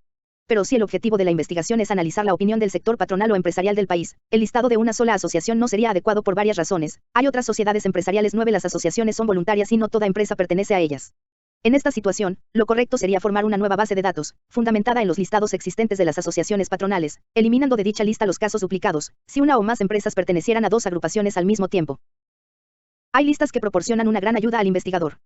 Pero si el objetivo de la investigación es analizar la opinión del sector patronal o empresarial del país, el listado de una sola asociación no sería adecuado por varias razones. Hay otras sociedades empresariales 9. Las asociaciones son voluntarias y no toda empresa pertenece a ellas. En esta situación, lo correcto sería formar una nueva base de datos, fundamentada en los listados existentes de las asociaciones patronales, eliminando de dicha lista los casos duplicados, si una o más empresas pertenecieran a dos agrupaciones al mismo tiempo. Hay listas que proporcionan una gran ayuda al investigador.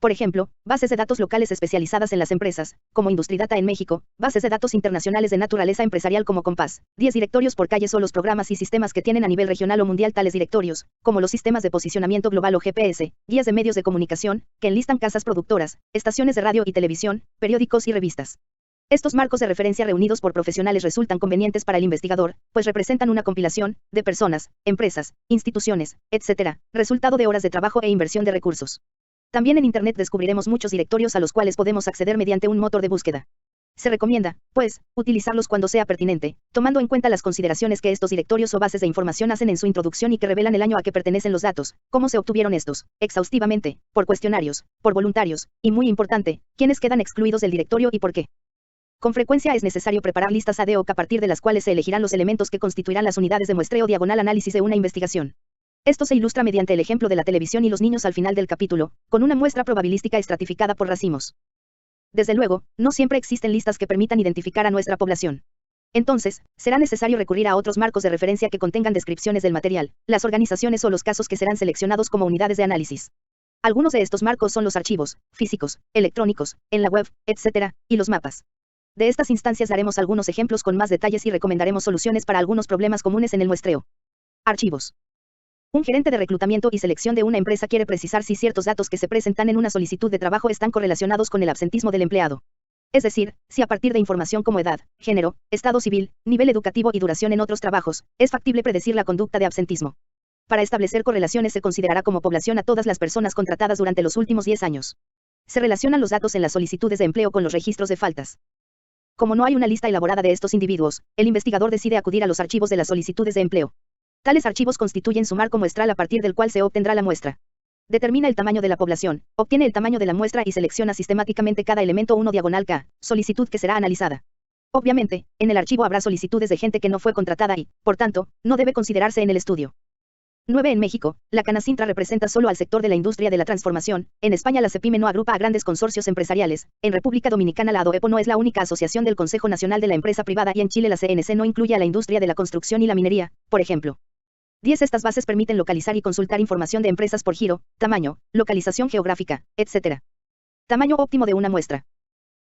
Por ejemplo, bases de datos locales especializadas en las empresas, como Industridata en México, bases de datos internacionales de naturaleza empresarial como Compass, 10 directorios por calles o los programas y sistemas que tienen a nivel regional o mundial tales directorios, como los sistemas de posicionamiento global o GPS, guías de medios de comunicación, que enlistan casas productoras, estaciones de radio y televisión, periódicos y revistas. Estos marcos de referencia reunidos por profesionales resultan convenientes para el investigador, pues representan una compilación de personas, empresas, instituciones, etc., resultado de horas de trabajo e inversión de recursos. También en Internet descubriremos muchos directorios a los cuales podemos acceder mediante un motor de búsqueda. Se recomienda, pues, utilizarlos cuando sea pertinente, tomando en cuenta las consideraciones que estos directorios o bases de información hacen en su introducción y que revelan el año a que pertenecen los datos, cómo se obtuvieron estos, exhaustivamente, por cuestionarios, por voluntarios, y muy importante, quiénes quedan excluidos del directorio y por qué. Con frecuencia es necesario preparar listas ad hoc a partir de las cuales se elegirán los elementos que constituirán las unidades de muestreo diagonal análisis de una investigación. Esto se ilustra mediante el ejemplo de la televisión y los niños al final del capítulo, con una muestra probabilística estratificada por racimos. Desde luego, no siempre existen listas que permitan identificar a nuestra población. Entonces, será necesario recurrir a otros marcos de referencia que contengan descripciones del material, las organizaciones o los casos que serán seleccionados como unidades de análisis. Algunos de estos marcos son los archivos, físicos, electrónicos, en la web, etc., y los mapas. De estas instancias daremos algunos ejemplos con más detalles y recomendaremos soluciones para algunos problemas comunes en el muestreo. Archivos. Un gerente de reclutamiento y selección de una empresa quiere precisar si ciertos datos que se presentan en una solicitud de trabajo están correlacionados con el absentismo del empleado. Es decir, si a partir de información como edad, género, estado civil, nivel educativo y duración en otros trabajos, es factible predecir la conducta de absentismo. Para establecer correlaciones se considerará como población a todas las personas contratadas durante los últimos 10 años. Se relacionan los datos en las solicitudes de empleo con los registros de faltas. Como no hay una lista elaborada de estos individuos, el investigador decide acudir a los archivos de las solicitudes de empleo. Tales archivos constituyen su marco muestral a partir del cual se obtendrá la muestra. Determina el tamaño de la población, obtiene el tamaño de la muestra y selecciona sistemáticamente cada elemento 1/K, solicitud que será analizada. Obviamente, en el archivo habrá solicitudes de gente que no fue contratada y, por tanto, no debe considerarse en el estudio. 9. En México, la Canacintra representa solo al sector de la industria de la transformación. En España la CEPIME no agrupa a grandes consorcios empresariales. En República Dominicana la ADOEPO no es la única asociación del Consejo Nacional de la Empresa Privada y en Chile la CNC no incluye a la industria de la construcción y la minería, por ejemplo. 10. Estas bases permiten localizar y consultar información de empresas por giro, tamaño, localización geográfica, etc. Tamaño óptimo de una muestra.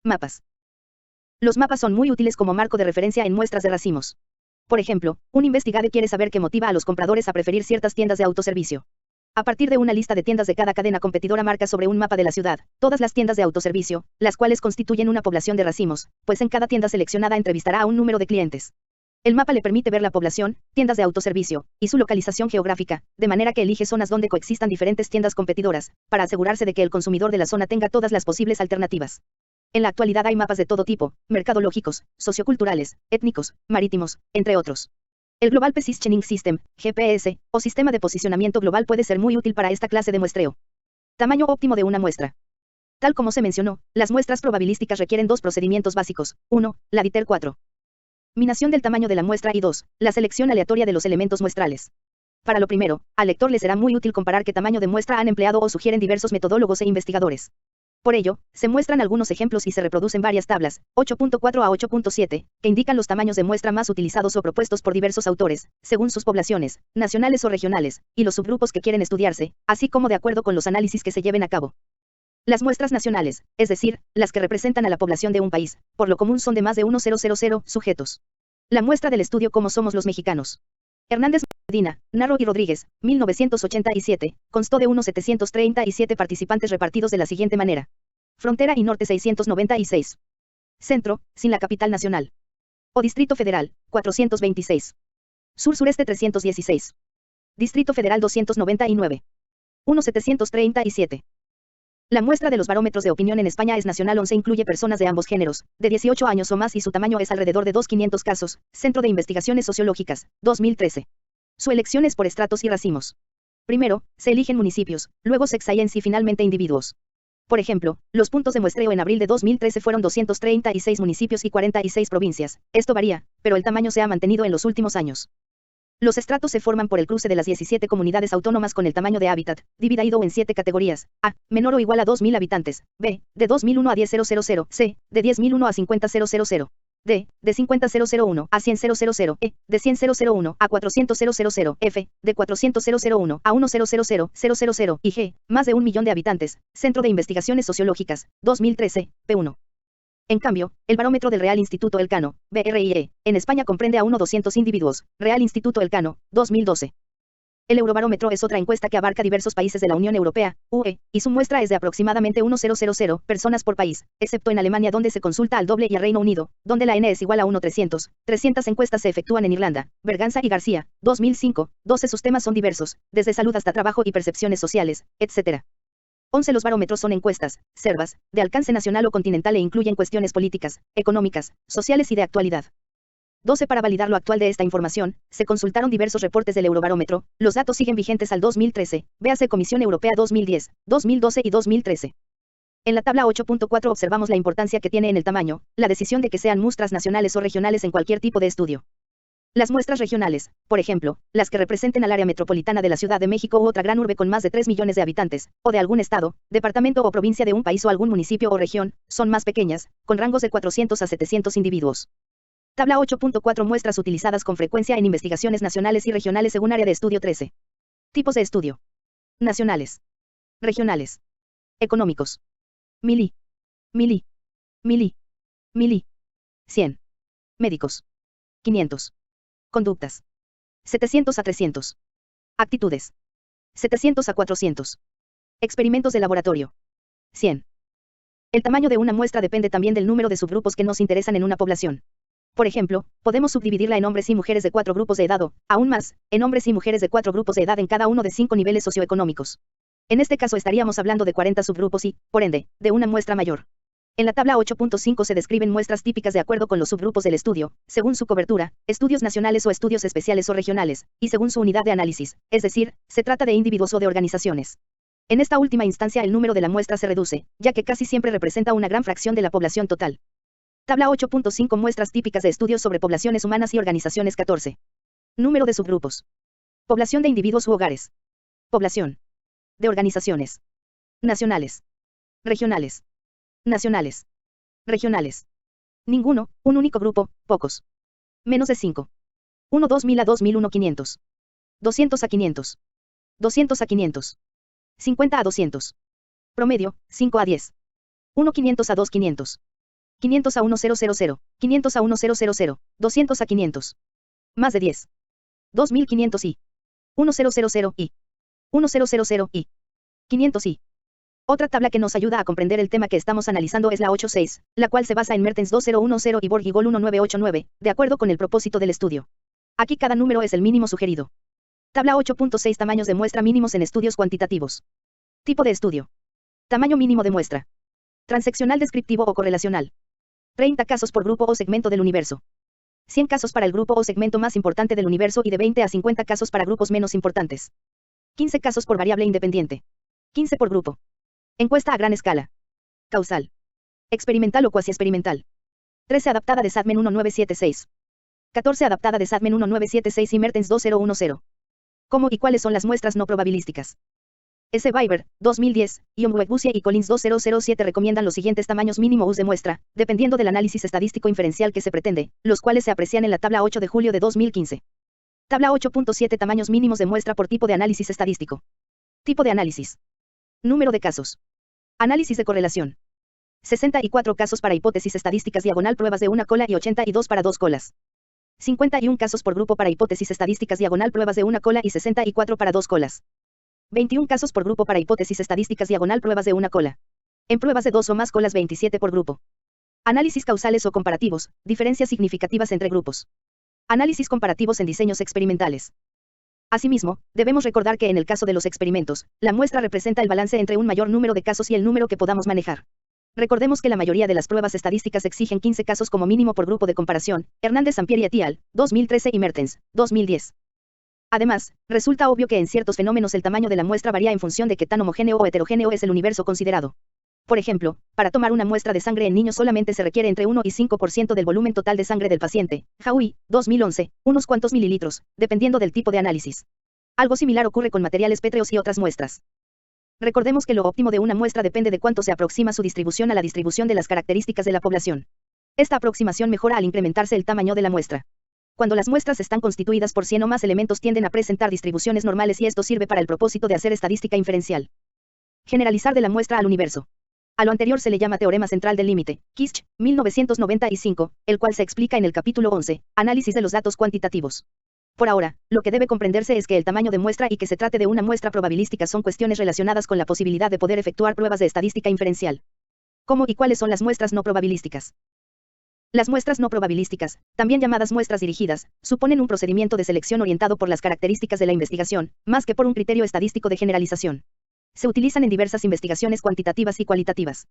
Mapas. Los mapas son muy útiles como marco de referencia en muestras de racimos. Por ejemplo, un investigado quiere saber qué motiva a los compradores a preferir ciertas tiendas de autoservicio. A partir de una lista de tiendas de cada cadena competidora marca sobre un mapa de la ciudad, todas las tiendas de autoservicio, las cuales constituyen una población de racimos, pues en cada tienda seleccionada entrevistará a un número de clientes. El mapa le permite ver la población, tiendas de autoservicio, y su localización geográfica, de manera que elige zonas donde coexistan diferentes tiendas competidoras, para asegurarse de que el consumidor de la zona tenga todas las posibles alternativas. En la actualidad hay mapas de todo tipo, mercadológicos, socioculturales, étnicos, marítimos, entre otros. El Global Positioning System, GPS, o Sistema de Posicionamiento Global puede ser muy útil para esta clase de muestreo. Tamaño óptimo de una muestra. Tal como se mencionó, las muestras probabilísticas requieren dos procedimientos básicos. 1. La DITER 4. Minación del tamaño de la muestra y 2. La selección aleatoria de los elementos muestrales. Para lo primero, al lector le será muy útil comparar qué tamaño de muestra han empleado o sugieren diversos metodólogos e investigadores. Por ello, se muestran algunos ejemplos y se reproducen varias tablas, 8.4 a 8.7, que indican los tamaños de muestra más utilizados o propuestos por diversos autores, según sus poblaciones, nacionales o regionales, y los subgrupos que quieren estudiarse, así como de acuerdo con los análisis que se lleven a cabo. Las muestras nacionales, es decir, las que representan a la población de un país, por lo común son de más de 1.000 sujetos. La muestra del estudio Cómo somos los mexicanos. Hernández, Medina, Narro y Rodríguez, 1987, constó de unos 737 participantes repartidos de la siguiente manera. Frontera y Norte 696. Centro, sin la capital nacional. O Distrito Federal, 426. Sur-Sureste 316. Distrito Federal 299. 1737. La muestra de los barómetros de opinión en España es nacional 11 incluye personas de ambos géneros, de 18 años o más y su tamaño es alrededor de 2.500 casos, Centro de Investigaciones Sociológicas, 2013. Su elección es por estratos y racimos. Primero, se eligen municipios, luego sex science y finalmente individuos. Por ejemplo, los puntos de muestreo en abril de 2013 fueron 236 municipios y 46 provincias, esto varía, pero el tamaño se ha mantenido en los últimos años. Los estratos se forman por el cruce de las 17 comunidades autónomas con el tamaño de hábitat, dividido en 7 categorías. A. Menor o igual a 2.000 habitantes. B. De 2.001 a 10.000. C. De 10.001 a 50.000. D. De 50.001 a 100.000. E. De 100.001 a 400.000. F. De 400.001 a 1.000.000. Y G. Más de 1 millón de habitantes. Centro de Investigaciones Sociológicas, 2013, P1. En cambio, el barómetro del Real Instituto Elcano, BRIE, en España comprende a 200 individuos, Real Instituto Elcano, 2012. El Eurobarómetro es otra encuesta que abarca diversos países de la Unión Europea, UE, y su muestra es de aproximadamente 1.000 personas por país, excepto en Alemania donde se consulta al doble y a Reino Unido, donde la N es igual a 1.300. 300 encuestas se efectúan en Irlanda, Berganza y García, 2005, 12 sus temas son diversos, desde salud hasta trabajo y percepciones sociales, etc. 11 Los barómetros son encuestas, servas, de alcance nacional o continental e incluyen cuestiones políticas, económicas, sociales y de actualidad. 12 Para validar lo actual de esta información, se consultaron diversos reportes del Eurobarómetro, los datos siguen vigentes al 2013, véase Comisión Europea 2010, 2012 y 2013. En la tabla 8.4 observamos la importancia que tiene en el tamaño, la decisión de que sean muestras nacionales o regionales en cualquier tipo de estudio. Las muestras regionales, por ejemplo, las que representen al área metropolitana de la Ciudad de México u otra gran urbe con más de 3 millones de habitantes, o de algún estado, departamento o provincia de un país o algún municipio o región, son más pequeñas, con rangos de 400 a 700 individuos. Tabla 8.4 Muestras utilizadas con frecuencia en investigaciones nacionales y regionales según área de estudio 13. Tipos de estudio. Nacionales. Regionales. Económicos. Mili. Mili. Mili. Mili. 100. Médicos. 500. Conductas. 700 a 300. Actitudes. 700 a 400. Experimentos de laboratorio. 100. El tamaño de una muestra depende también del número de subgrupos que nos interesan en una población. Por ejemplo, podemos subdividirla en hombres y mujeres de 4 grupos de edad o, aún más, en hombres y mujeres de 4 grupos de edad en cada uno de 5 niveles socioeconómicos. En este caso estaríamos hablando de 40 subgrupos y, por ende, de una muestra mayor. En la tabla 8.5 se describen muestras típicas de acuerdo con los subgrupos del estudio, según su cobertura, estudios nacionales o estudios especiales o regionales, y según su unidad de análisis, es decir, se trata de individuos o de organizaciones. En esta última instancia el número de la muestra se reduce, ya que casi siempre representa una gran fracción de la población total. Tabla 8.5 muestras típicas de estudios sobre poblaciones humanas y organizaciones 14. Número de subgrupos. Población de individuos u hogares. Población. De organizaciones. Nacionales. Regionales. Nacionales. Regionales. Ninguno, un único grupo, pocos. Menos de 5. 1 2000 a 2000 1 500. 200 a 500. 200 a 500. 50 a 200. Promedio, 5 a 10. 1 500 a 2 500. 500 a 1 000. 500 a 1 000. 200 a 500. Más de 10. 2500 y. 1000 y. 1000 y. 500 y. Otra tabla que nos ayuda a comprender el tema que estamos analizando es la 8.6, la cual se basa en Mertens 2010 y Borg-Gol 1989, de acuerdo con el propósito del estudio. Aquí cada número es el mínimo sugerido. Tabla 8.6 Tamaños de muestra mínimos en estudios cuantitativos. Tipo de estudio. Tamaño mínimo de muestra. Transeccional descriptivo o correlacional. 30 casos por grupo o segmento del universo. 100 casos para el grupo o segmento más importante del universo y de 20 a 50 casos para grupos menos importantes. 15 casos por variable independiente. 15 por grupo. Encuesta a gran escala. Causal. Experimental o cuasi experimental. 13 adaptada de Sadman 1976. 14 adaptada de Sadman 1976 y Mertens 2010. ¿Cómo y cuáles son las muestras no probabilísticas? S. Weiber, 2010, y Omwebusia y Collins 2007 recomiendan los siguientes tamaños mínimo US de muestra, dependiendo del análisis estadístico inferencial que se pretende, los cuales se aprecian en la tabla 8 de julio de 2015. Tabla 8.7 Tamaños mínimos de muestra por tipo de análisis estadístico. Tipo de análisis. Número de casos. Análisis de correlación. 64 casos para hipótesis estadísticas diagonal pruebas de una cola y 82 para 2 colas. 51 casos por grupo para hipótesis estadísticas diagonal pruebas de una cola y 64 para 2 colas. 21 casos por grupo para hipótesis estadísticas diagonal pruebas de una cola. En pruebas de 2 o más colas 27 por grupo. Análisis causales o comparativos, diferencias significativas entre grupos. Análisis comparativos en diseños experimentales. Asimismo, debemos recordar que en el caso de los experimentos, la muestra representa el balance entre un mayor número de casos y el número que podamos manejar. Recordemos que la mayoría de las pruebas estadísticas exigen 15 casos como mínimo por grupo de comparación, Hernández Sampieri et al., 2013 y Mertens, 2010. Además, resulta obvio que en ciertos fenómenos el tamaño de la muestra varía en función de qué tan homogéneo o heterogéneo es el universo considerado. Por ejemplo, para tomar una muestra de sangre en niños solamente se requiere entre 1 y 5% del volumen total de sangre del paciente. Howie, 2011, unos cuantos mililitros, dependiendo del tipo de análisis. Algo similar ocurre con materiales pétreos y otras muestras. Recordemos que lo óptimo de una muestra depende de cuánto se aproxima su distribución a la distribución de las características de la población. Esta aproximación mejora al incrementarse el tamaño de la muestra. Cuando las muestras están constituidas por 100 o más elementos tienden a presentar distribuciones normales y esto sirve para el propósito de hacer estadística inferencial. Generalizar de la muestra al universo. A lo anterior se le llama teorema central del límite, Kisch, 1995, el cual se explica en el capítulo 11, Análisis de los datos cuantitativos. Por ahora, lo que debe comprenderse es que el tamaño de muestra y que se trate de una muestra probabilística son cuestiones relacionadas con la posibilidad de poder efectuar pruebas de estadística inferencial. ¿Cómo y cuáles son las muestras no probabilísticas? Las muestras no probabilísticas, también llamadas muestras dirigidas, suponen un procedimiento de selección orientado por las características de la investigación, más que por un criterio estadístico de generalización. Se utilizan en diversas investigaciones cuantitativas y cualitativas.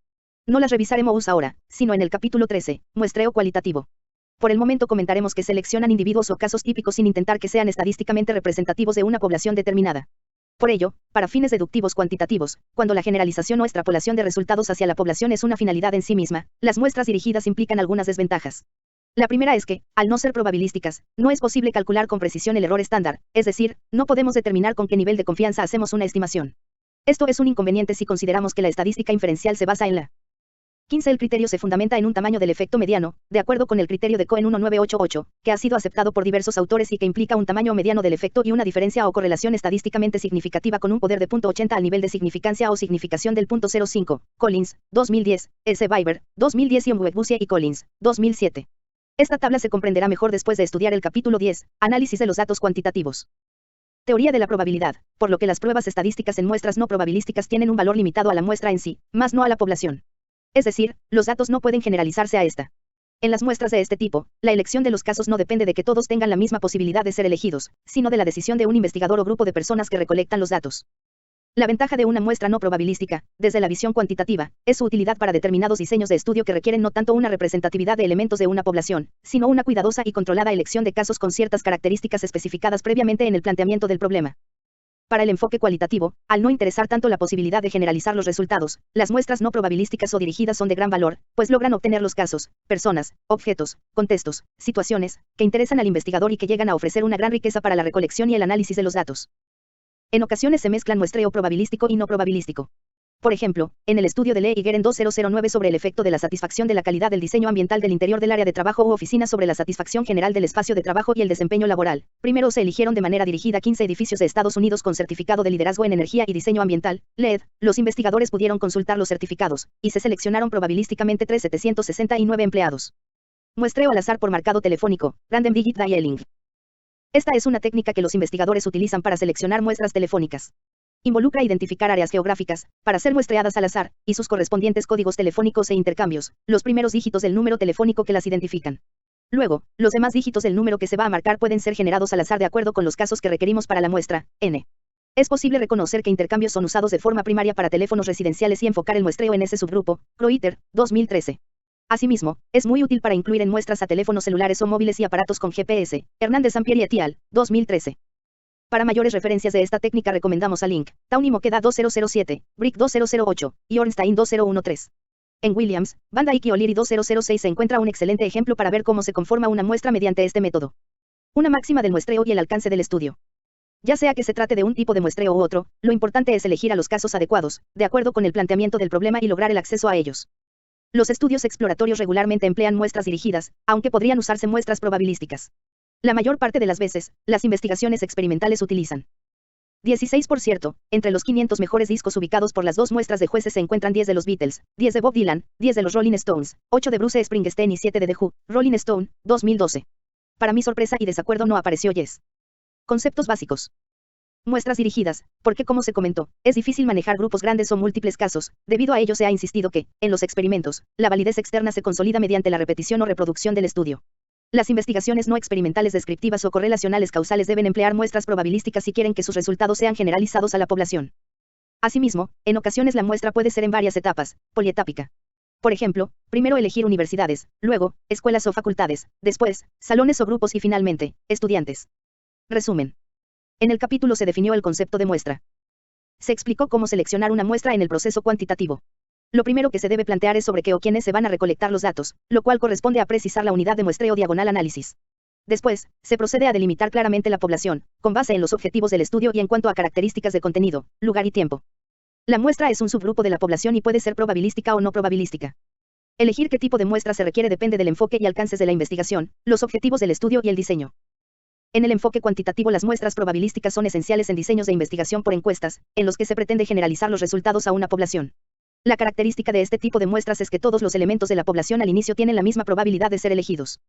No las revisaremos ahora, sino en el capítulo 13, muestreo cualitativo. Por el momento comentaremos que seleccionan individuos o casos típicos sin intentar que sean estadísticamente representativos de una población determinada. Por ello, para fines deductivos cuantitativos, cuando la generalización o extrapolación de resultados hacia la población es una finalidad en sí misma, las muestras dirigidas implican algunas desventajas. La primera es que, al no ser probabilísticas, no es posible calcular con precisión el error estándar, es decir, no podemos determinar con qué nivel de confianza hacemos una estimación. Esto es un inconveniente si consideramos que la estadística inferencial se basa en la 15. El criterio se fundamenta en un tamaño del efecto mediano, de acuerdo con el criterio de Cohen 1988, que ha sido aceptado por diversos autores y que implica un tamaño mediano del efecto y una diferencia o correlación estadísticamente significativa con un poder de 0.80 al nivel de significancia o significación del 0.05. Collins, 2010, S. Weiber, 2010 y Omwebusia y Collins, 2007. Esta tabla se comprenderá mejor después de estudiar el capítulo 10, Análisis de los datos cuantitativos. Teoría de la probabilidad, por lo que las pruebas estadísticas en muestras no probabilísticas tienen un valor limitado a la muestra en sí, más no a la población. Es decir, los datos no pueden generalizarse a esta. En las muestras de este tipo, la elección de los casos no depende de que todos tengan la misma posibilidad de ser elegidos, sino de la decisión de un investigador o grupo de personas que recolectan los datos. La ventaja de una muestra no probabilística, desde la visión cuantitativa, es su utilidad para determinados diseños de estudio que requieren no tanto una representatividad de elementos de una población, sino una cuidadosa y controlada elección de casos con ciertas características especificadas previamente en el planteamiento del problema. Para el enfoque cualitativo, al no interesar tanto la posibilidad de generalizar los resultados, las muestras no probabilísticas o dirigidas son de gran valor, pues logran obtener los casos, personas, objetos, contextos, situaciones, que interesan al investigador y que llegan a ofrecer una gran riqueza para la recolección y el análisis de los datos. En ocasiones se mezclan muestreo probabilístico y no probabilístico. Por ejemplo, en el estudio de Lee y Guerin 2009 sobre el efecto de la satisfacción de la calidad del diseño ambiental del interior del área de trabajo u oficina sobre la satisfacción general del espacio de trabajo y el desempeño laboral, primero se eligieron de manera dirigida 15 edificios de Estados Unidos con certificado de liderazgo en energía y diseño ambiental, LED. Los investigadores pudieron consultar los certificados, y se seleccionaron probabilísticamente 3.769 empleados. Muestreo al azar por marcado telefónico, Random Digit Dialing. Esta es una técnica que los investigadores utilizan para seleccionar muestras telefónicas. Involucra identificar áreas geográficas, para ser muestreadas al azar, y sus correspondientes códigos telefónicos e intercambios, los primeros dígitos del número telefónico que las identifican. Luego, los demás dígitos del número que se va a marcar pueden ser generados al azar de acuerdo con los casos que requerimos para la muestra, N. Es posible reconocer que intercambios son usados de forma primaria para teléfonos residenciales y enfocar el muestreo en ese subgrupo, Croiter, 2013. Asimismo, es muy útil para incluir en muestras a teléfonos celulares o móviles y aparatos con GPS, Hernández Sampieri et al., 2013. Para mayores referencias de esta técnica recomendamos a Link, Tawney Moqueda 2007, Brick 2008, y Ornstein 2013. En Williams, Van Dyke y O'Leary 2006 se encuentra un excelente ejemplo para ver cómo se conforma una muestra mediante este método. Una máxima del muestreo y el alcance del estudio. Ya sea que se trate de un tipo de muestreo u otro, lo importante es elegir a los casos adecuados, de acuerdo con el planteamiento del problema y lograr el acceso a ellos. Los estudios exploratorios regularmente emplean muestras dirigidas, aunque podrían usarse muestras probabilísticas. La mayor parte de las veces, las investigaciones experimentales utilizan 16%. Entre los 500 mejores discos ubicados por las dos muestras de jueces se encuentran 10 de los Beatles, 10 de Bob Dylan, 10 de los Rolling Stones, 8 de Bruce Springsteen y 7 de The Who, Rolling Stone, 2012. Para mi sorpresa y desacuerdo no apareció Yes. Conceptos básicos. Muestras dirigidas, porque como se comentó, es difícil manejar grupos grandes o múltiples casos, debido a ello se ha insistido que, en los experimentos, la validez externa se consolida mediante la repetición o reproducción del estudio. Las investigaciones no experimentales descriptivas o correlacionales causales deben emplear muestras probabilísticas si quieren que sus resultados sean generalizados a la población. Asimismo, en ocasiones la muestra puede ser en varias etapas, polietápica. Por ejemplo, primero elegir universidades, luego, escuelas o facultades, después, salones o grupos y finalmente, estudiantes. Resumen. En el capítulo se definió el concepto de muestra. Se explicó cómo seleccionar una muestra en el proceso cuantitativo. Lo primero que se debe plantear es sobre qué o quiénes se van a recolectar los datos, lo cual corresponde a precisar la unidad de muestreo diagonal análisis. Después, se procede a delimitar claramente la población, con base en los objetivos del estudio y en cuanto a características de contenido, lugar y tiempo. La muestra es un subgrupo de la población y puede ser probabilística o no probabilística. Elegir qué tipo de muestra se requiere depende del enfoque y alcances de la investigación, los objetivos del estudio y el diseño. En el enfoque cuantitativo las muestras probabilísticas son esenciales en diseños de investigación por encuestas, en los que se pretende generalizar los resultados a una población. La característica de este tipo de muestras es que todos los elementos de la población al inicio tienen la misma probabilidad de ser elegidos.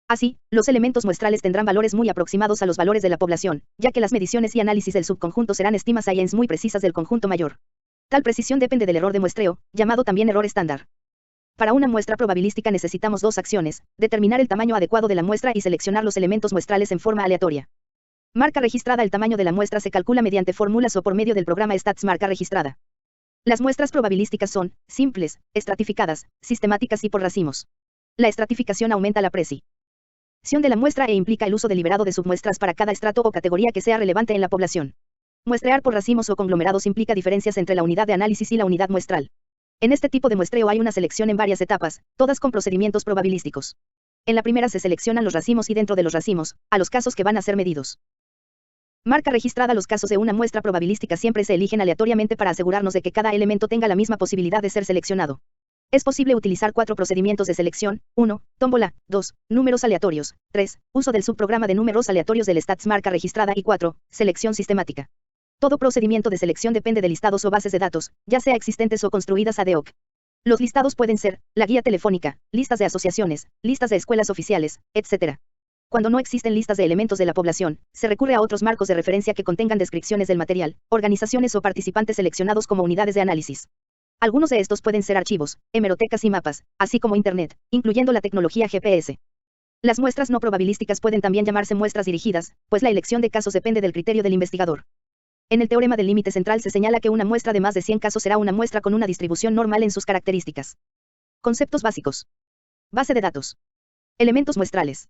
Así, los elementos muestrales tendrán valores muy aproximados a los valores de la población, ya que las mediciones y análisis del subconjunto serán estimas Haynes muy precisas del conjunto mayor. Tal precisión depende del error de muestreo, llamado también error estándar. Para una muestra probabilística necesitamos dos acciones: determinar el tamaño adecuado de la muestra y seleccionar los elementos muestrales en forma aleatoria. Marca registrada. El tamaño de la muestra se calcula mediante fórmulas o por medio del programa Stats marca registrada. Las muestras probabilísticas son simples, estratificadas, sistemáticas y por racimos. La estratificación aumenta la precisión de la muestra e implica el uso deliberado de submuestras para cada estrato o categoría que sea relevante en la población. Muestrear por racimos o conglomerados implica diferencias entre la unidad de análisis y la unidad muestral. En este tipo de muestreo hay una selección en varias etapas, todas con procedimientos probabilísticos. En la primera se seleccionan los racimos y dentro de los racimos, a los casos que van a ser medidos. Marca registrada. Los casos de una muestra probabilística siempre se eligen aleatoriamente para asegurarnos de que cada elemento tenga la misma posibilidad de ser seleccionado. Es posible utilizar 4 procedimientos de selección: 1. Tómbola, 2. Números aleatorios, 3. Uso del subprograma de números aleatorios del Stats marca registrada y 4. Selección sistemática. Todo procedimiento de selección depende de listados o bases de datos, ya sea existentes o construidas ad hoc. Los listados pueden ser la guía telefónica, listas de asociaciones, listas de escuelas oficiales, etc. Cuando no existen listas de elementos de la población, se recurre a otros marcos de referencia que contengan descripciones del material, organizaciones o participantes seleccionados como unidades de análisis. Algunos de estos pueden ser archivos, hemerotecas y mapas, así como Internet, incluyendo la tecnología GPS. Las muestras no probabilísticas pueden también llamarse muestras dirigidas, pues la elección de casos depende del criterio del investigador. En el teorema del límite central se señala que una muestra de más de 100 casos será una muestra con una distribución normal en sus características. Conceptos básicos. Base de datos. Elementos muestrales.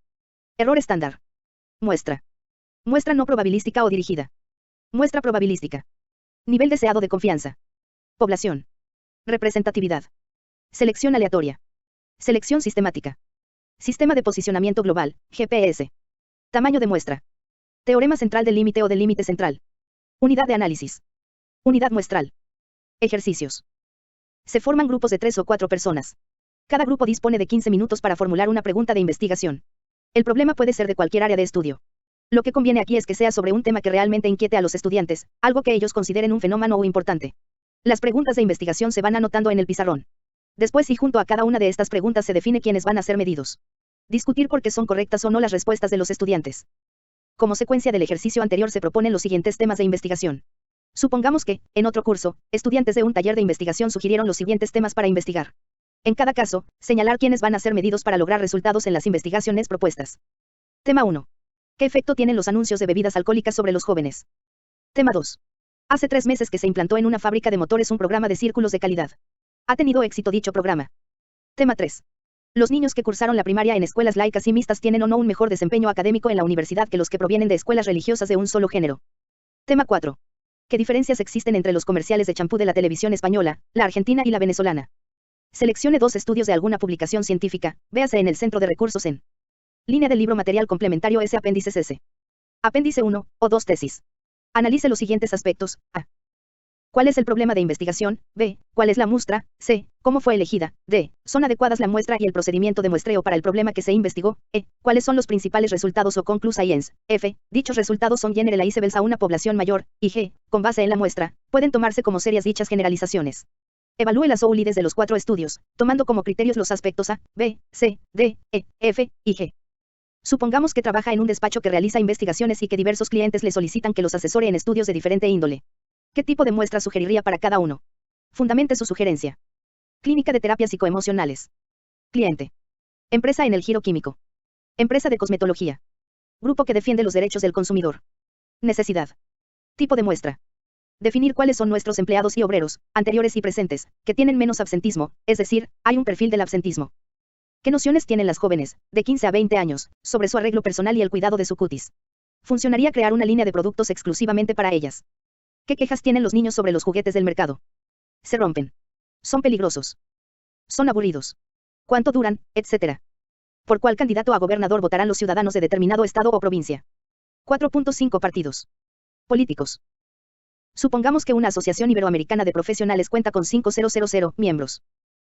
Error estándar. Muestra. Muestra no probabilística o dirigida. Muestra probabilística. Nivel deseado de confianza. Población. Representatividad. Selección aleatoria. Selección sistemática. Sistema de posicionamiento global, GPS. Tamaño de muestra. Teorema central del límite o del límite central. Unidad de análisis. Unidad muestral. Ejercicios. Se forman grupos de 3 o 4 personas. Cada grupo dispone de 15 minutos para formular una pregunta de investigación. El problema puede ser de cualquier área de estudio. Lo que conviene aquí es que sea sobre un tema que realmente inquiete a los estudiantes, algo que ellos consideren un fenómeno o importante. Las preguntas de investigación se van anotando en el pizarrón. Después y junto a cada una de estas preguntas se define quiénes van a ser medidos. Discutir por qué son correctas o no las respuestas de los estudiantes. Como secuencia del ejercicio anterior se proponen los siguientes temas de investigación. Supongamos que, en otro curso, estudiantes de un taller de investigación sugirieron los siguientes temas para investigar. En cada caso, señalar quiénes van a ser medidos para lograr resultados en las investigaciones propuestas. Tema 1. ¿Qué efecto tienen los anuncios de bebidas alcohólicas sobre los jóvenes? Tema 2. Hace 3 meses que se implantó en una fábrica de motores un programa de círculos de calidad. ¿Ha tenido éxito dicho programa? Tema 3. Los niños que cursaron la primaria en escuelas laicas y mixtas tienen o no un mejor desempeño académico en la universidad que los que provienen de escuelas religiosas de un solo género. Tema 4. ¿Qué diferencias existen entre los comerciales de champú de la televisión española, la argentina y la venezolana? Seleccione 2 estudios de alguna publicación científica, véase en el centro de recursos en línea del libro material complementario S. Apéndices S. Apéndice 1, o 2 tesis. Analice los siguientes aspectos. A. ¿Cuál es el problema de investigación? B. ¿Cuál es la muestra? C. ¿Cómo fue elegida? D. ¿Son adecuadas la muestra y el procedimiento de muestreo para el problema que se investigó? E. ¿Cuáles son los principales resultados o conclusions? F. Dichos resultados son generalizables a una población mayor. Y G. Con base en la muestra, pueden tomarse como serias dichas generalizaciones. Evalúe las OULIDES de los 4 estudios, tomando como criterios los aspectos A, B, C, D, E, F y G. Supongamos que trabaja en un despacho que realiza investigaciones y que diversos clientes le solicitan que los asesore en estudios de diferente índole. ¿Qué tipo de muestra sugeriría para cada uno? Fundamente su sugerencia. Clínica de terapias psicoemocionales. Cliente. Empresa en el giro químico. Empresa de cosmetología. Grupo que defiende los derechos del consumidor. Necesidad. Tipo de muestra. Definir cuáles son nuestros empleados y obreros, anteriores y presentes, que tienen menos absentismo, es decir, hay un perfil del absentismo. ¿Qué nociones tienen las jóvenes, de 15 a 20 años, sobre su arreglo personal y el cuidado de su cutis? ¿Funcionaría crear una línea de productos exclusivamente para ellas? ¿Qué quejas tienen los niños sobre los juguetes del mercado? Se rompen. Son peligrosos. Son aburridos. ¿Cuánto duran?, etcétera. ¿Por cuál candidato a gobernador votarán los ciudadanos de determinado estado o provincia? 4.5 partidos políticos. Supongamos que una asociación iberoamericana de profesionales cuenta con 5.000 miembros.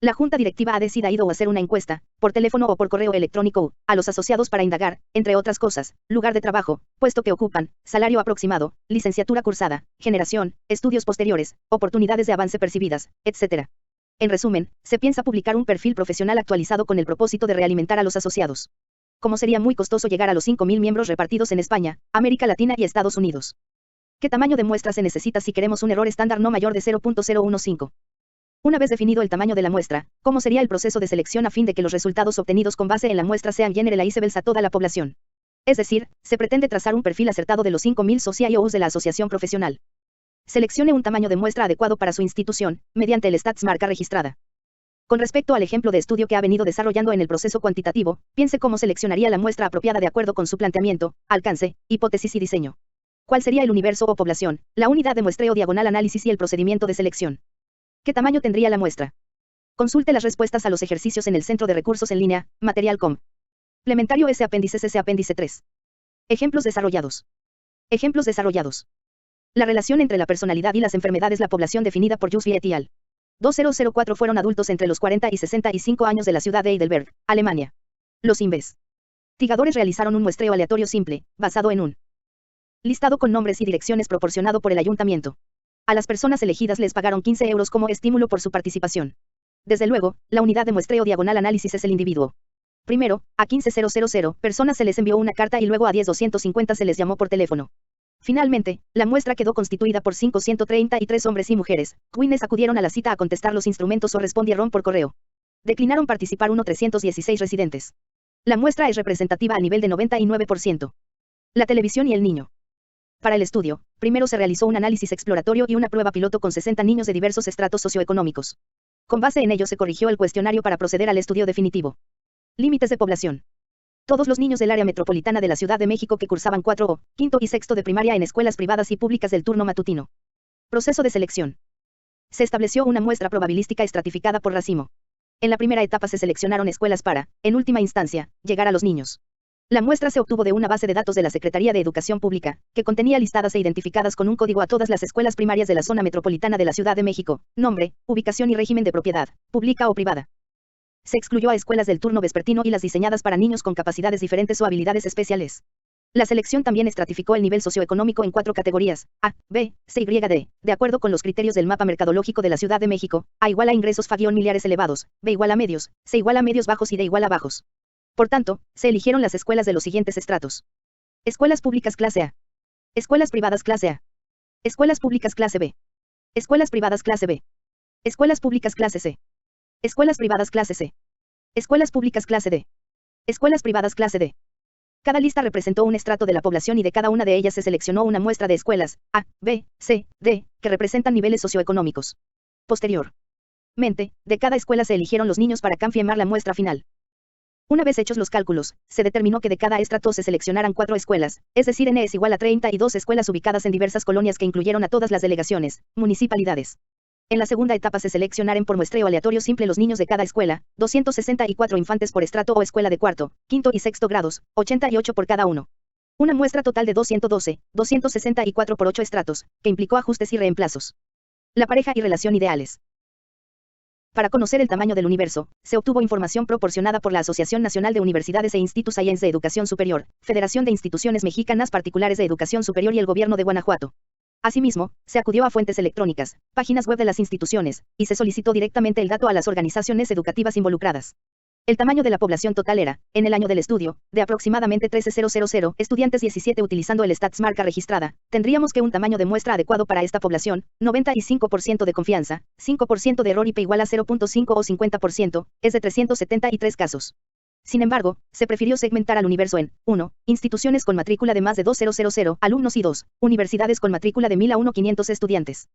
La junta directiva ha decidido hacer una encuesta, por teléfono o por correo electrónico, a los asociados para indagar, entre otras cosas, lugar de trabajo, puesto que ocupan, salario aproximado, licenciatura cursada, generación, estudios posteriores, oportunidades de avance percibidas, etc. En resumen, se piensa publicar un perfil profesional actualizado con el propósito de realimentar a los asociados. Como sería muy costoso llegar a los 5.000 miembros repartidos en España, América Latina y Estados Unidos. ¿Qué tamaño de muestra se necesita si queremos un error estándar no mayor de 0.015? Una vez definido el tamaño de la muestra, ¿cómo sería el proceso de selección a fin de que los resultados obtenidos con base en la muestra sean generalizables a toda la población? Es decir, se pretende trazar un perfil acertado de los 5.000 socios de la asociación profesional. Seleccione un tamaño de muestra adecuado para su institución, mediante el Stats marca registrada. Con respecto al ejemplo de estudio que ha venido desarrollando en el proceso cuantitativo, piense cómo seleccionaría la muestra apropiada de acuerdo con su planteamiento, alcance, hipótesis y diseño. ¿Cuál sería el universo o población, la unidad de muestreo diagonal análisis y el procedimiento de selección? ¿Qué tamaño tendría la muestra? Consulte las respuestas a los ejercicios en el Centro de Recursos en Línea, Material.com. Complementario S. Apéndices S. Apéndice 3. Ejemplos desarrollados. Ejemplos desarrollados. La relación entre la personalidad y las enfermedades. La población definida por Jusby et al. 2004 fueron adultos entre los 40 y 65 años de la ciudad de Heidelberg, Alemania. Los investigadores realizaron un muestreo aleatorio simple, basado en un listado con nombres y direcciones proporcionado por el ayuntamiento. A las personas elegidas les pagaron 15 euros como estímulo por su participación. Desde luego, la unidad de muestreo diagonal análisis es el individuo. Primero, a 15.000 personas se les envió una carta y luego a 10.250 se les llamó por teléfono. Finalmente, la muestra quedó constituida por 533 hombres y mujeres, quienes acudieron a la cita a contestar los instrumentos o respondieron por correo. Declinaron participar 316 residentes. La muestra es representativa a nivel de 99%. La televisión y el niño. Para el estudio, primero se realizó un análisis exploratorio y una prueba piloto con 60 niños de diversos estratos socioeconómicos. Con base en ello se corrigió el cuestionario para proceder al estudio definitivo. Límites de población. Todos los niños del área metropolitana de la Ciudad de México que cursaban 4 quinto y sexto de primaria en escuelas privadas y públicas del turno matutino. Proceso de selección. Se estableció una muestra probabilística estratificada por racimo. En la primera etapa se seleccionaron escuelas para, en última instancia, llegar a los niños. La muestra se obtuvo de una base de datos de la Secretaría de Educación Pública, que contenía listadas e identificadas con un código a todas las escuelas primarias de la zona metropolitana de la Ciudad de México, nombre, ubicación y régimen de propiedad, pública o privada. Se excluyó a escuelas del turno vespertino y las diseñadas para niños con capacidades diferentes o habilidades especiales. La selección también estratificó el nivel socioeconómico en 4 categorías, A, B, C y D, de acuerdo con los criterios del mapa mercadológico de la Ciudad de México, A igual a ingresos familiares elevados, B igual a medios, C igual a medios bajos y D igual a bajos. Por tanto, se eligieron las escuelas de los siguientes estratos. Escuelas públicas clase A. Escuelas privadas clase A. Escuelas públicas clase B. Escuelas privadas clase B. Escuelas públicas clase C. Escuelas privadas clase C. Escuelas públicas clase D. Escuelas privadas clase D. Cada lista representó un estrato de la población y de cada una de ellas se seleccionó una muestra de escuelas, A, B, C, D, que representan niveles socioeconómicos. Posteriormente, de cada escuela se eligieron los niños para confirmar la muestra final. Una vez hechos los cálculos, se determinó que de cada estrato se seleccionaran 4 escuelas, es decir, N es igual a 32 escuelas ubicadas en diversas colonias que incluyeron a todas las delegaciones, municipalidades. En la segunda etapa se seleccionaron por muestreo aleatorio simple los niños de cada escuela, 264 infantes por estrato o escuela de cuarto, quinto y sexto grados, 88 por cada uno. Una muestra total de 264 por 8 estratos, que implicó ajustes y reemplazos. La pareja y relación ideales. Para conocer el tamaño del universo, se obtuvo información proporcionada por la Asociación Nacional de Universidades e Instituciones de Educación Superior, Federación de Instituciones Mexicanas Particulares de Educación Superior y el Gobierno de Guanajuato. Asimismo, se acudió a fuentes electrónicas, páginas web de las instituciones, y se solicitó directamente el dato a las organizaciones educativas involucradas. El tamaño de la población total era, en el año del estudio, de aproximadamente 13.000 estudiantes 17 utilizando el Stats marca registrada. Tendríamos que un tamaño de muestra adecuado para esta población, 95% de confianza, 5% de error y P igual a 0.5 o 50%, es de 373 casos. Sin embargo, se prefirió segmentar al universo en 1. Instituciones con matrícula de más de 2.000 alumnos y 2. Universidades con matrícula de 1.000 a 1.500 estudiantes.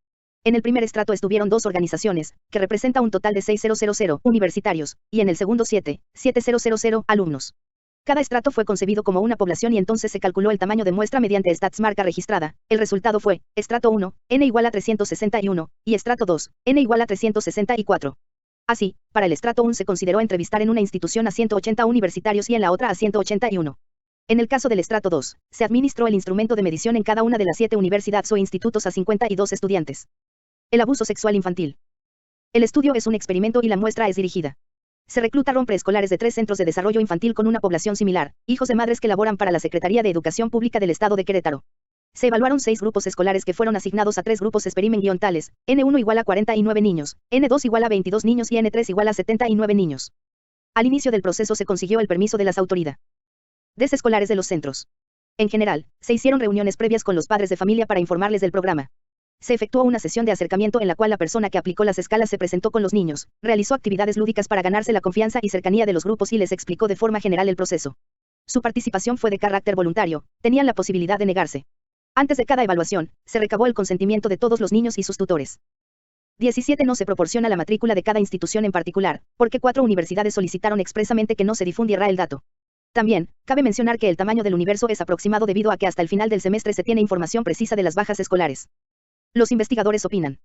En el primer estrato estuvieron 2 organizaciones, que representa un total de 6.000 universitarios, y en el segundo 7.000 alumnos. Cada estrato fue concebido como una población y entonces se calculó el tamaño de muestra mediante Stats marca registrada. El resultado fue, estrato 1, N igual a 361, y estrato 2, N igual a 364. Así, para el estrato 1 se consideró entrevistar en una institución a 180 universitarios y en la otra a 181. En el caso del estrato 2, se administró el instrumento de medición en cada una de las 7 universidades o institutos a 52 estudiantes. El abuso sexual infantil. El estudio es un experimento y la muestra es dirigida. Se reclutaron preescolares de 3 centros de desarrollo infantil con una población similar, hijos de madres que laboran para la Secretaría de Educación Pública del Estado de Querétaro. Se evaluaron 6 grupos escolares que fueron asignados a 3 grupos experimentales, N1 igual a 49 niños, N2 igual a 22 niños y N3 igual a 79 niños. Al inicio del proceso se consiguió el permiso de las autoridades escolares de los centros. En general, se hicieron reuniones previas con los padres de familia para informarles del programa. Se efectuó una sesión de acercamiento en la cual la persona que aplicó las escalas se presentó con los niños, realizó actividades lúdicas para ganarse la confianza y cercanía de los grupos y les explicó de forma general el proceso. Su participación fue de carácter voluntario, tenían la posibilidad de negarse. Antes de cada evaluación, se recabó el consentimiento de todos los niños y sus tutores. 17. No se proporciona la matrícula de cada institución en particular, porque 4 universidades solicitaron expresamente que no se difundiera el dato. También, cabe mencionar que el tamaño del universo es aproximado debido a que hasta el final del semestre se tiene información precisa de las bajas escolares. Los investigadores opinan.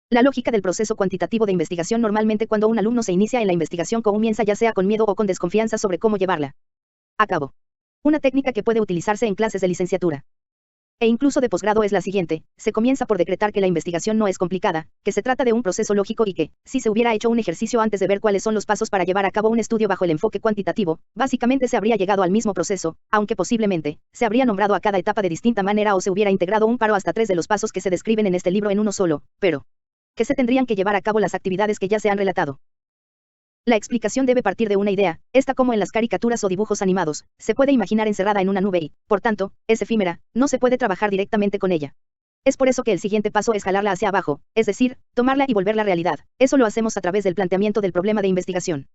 La lógica del proceso cuantitativo de investigación normalmente cuando un alumno se inicia en la investigación comienza ya sea con miedo o con desconfianza sobre cómo llevarla a cabo. Una técnica que puede utilizarse en clases de licenciatura e incluso de posgrado es la siguiente: se comienza por decretar que la investigación no es complicada, que se trata de un proceso lógico y que, si se hubiera hecho un ejercicio antes de ver cuáles son los pasos para llevar a cabo un estudio bajo el enfoque cuantitativo, básicamente se habría llegado al mismo proceso, aunque posiblemente, se habría nombrado a cada etapa de distinta manera o se hubiera integrado un par o hasta 3 de los pasos que se describen en este libro en uno solo, pero que se tendrían que llevar a cabo las actividades que ya se han relatado. La explicación debe partir de una idea, esta como en las caricaturas o dibujos animados, se puede imaginar encerrada en una nube y, por tanto, es efímera, no se puede trabajar directamente con ella. Es por eso que el siguiente paso es jalarla hacia abajo, es decir, tomarla y volverla realidad. Eso lo hacemos a través del planteamiento del problema de investigación.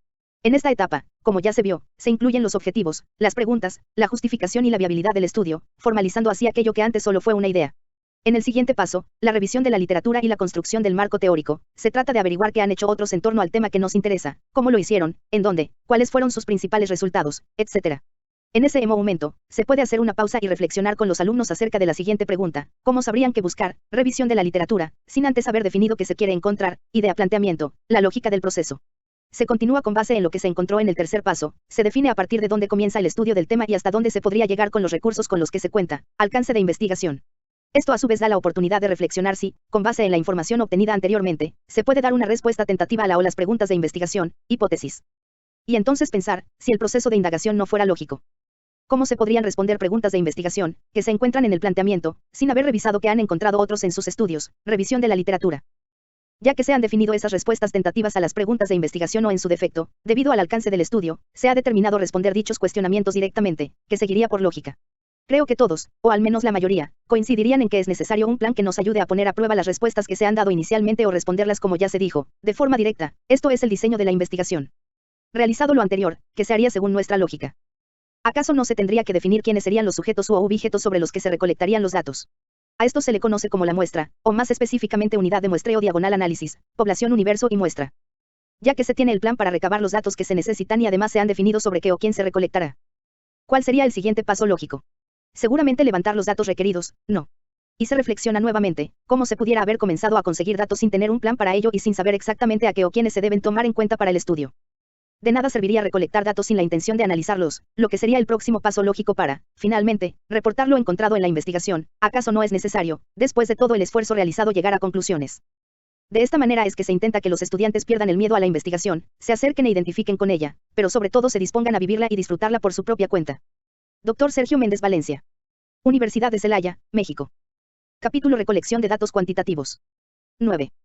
En esta etapa, como ya se vio, se incluyen los objetivos, las preguntas, la justificación y la viabilidad del estudio, formalizando así aquello que antes solo fue una idea. En el siguiente paso, la revisión de la literatura y la construcción del marco teórico, se trata de averiguar qué han hecho otros en torno al tema que nos interesa, cómo lo hicieron, en dónde, cuáles fueron sus principales resultados, etc. En ese momento, se puede hacer una pausa y reflexionar con los alumnos acerca de la siguiente pregunta: ¿cómo sabrían qué buscar? Revisión de la literatura, sin antes haber definido qué se quiere encontrar, idea planteamiento, la lógica del proceso. Se continúa con base en lo que se encontró en el tercer paso, se define a partir de dónde comienza el estudio del tema y hasta dónde se podría llegar con los recursos con los que se cuenta, alcance de investigación. Esto a su vez da la oportunidad de reflexionar si, con base en la información obtenida anteriormente, se puede dar una respuesta tentativa a la o las preguntas de investigación, hipótesis. Y entonces pensar, si el proceso de indagación no fuera lógico. ¿Cómo se podrían responder preguntas de investigación, que se encuentran en el planteamiento, sin haber revisado qué han encontrado otros en sus estudios, revisión de la literatura? Ya que se han definido esas respuestas tentativas a las preguntas de investigación o en su defecto, debido al alcance del estudio, se ha determinado responder dichos cuestionamientos directamente, que seguiría por lógica. Creo que todos, o al menos la mayoría, coincidirían en que es necesario un plan que nos ayude a poner a prueba las respuestas que se han dado inicialmente o responderlas como ya se dijo, de forma directa. Esto es el diseño de la investigación. Realizado lo anterior, que se haría según nuestra lógica. ¿Acaso no se tendría que definir quiénes serían los sujetos u objetos sobre los que se recolectarían los datos? A esto se le conoce como la muestra, o más específicamente unidad de muestreo diagonal análisis, población universo y muestra. Ya que se tiene el plan para recabar los datos que se necesitan y además se han definido sobre qué o quién se recolectará. ¿Cuál sería el siguiente paso lógico? Seguramente levantar los datos requeridos, no. Y se reflexiona nuevamente, cómo se pudiera haber comenzado a conseguir datos sin tener un plan para ello y sin saber exactamente a qué o quiénes se deben tomar en cuenta para el estudio. De nada serviría recolectar datos sin la intención de analizarlos, lo que sería el próximo paso lógico para, finalmente, reportar lo encontrado en la investigación. ¿Acaso no es necesario, después de todo el esfuerzo realizado, llegar a conclusiones? De esta manera es que se intenta que los estudiantes pierdan el miedo a la investigación, se acerquen e identifiquen con ella, pero sobre todo se dispongan a vivirla y disfrutarla por su propia cuenta. Dr. Sergio Méndez Valencia. Universidad de Celaya, México. Capítulo Recolección de datos cuantitativos. 9.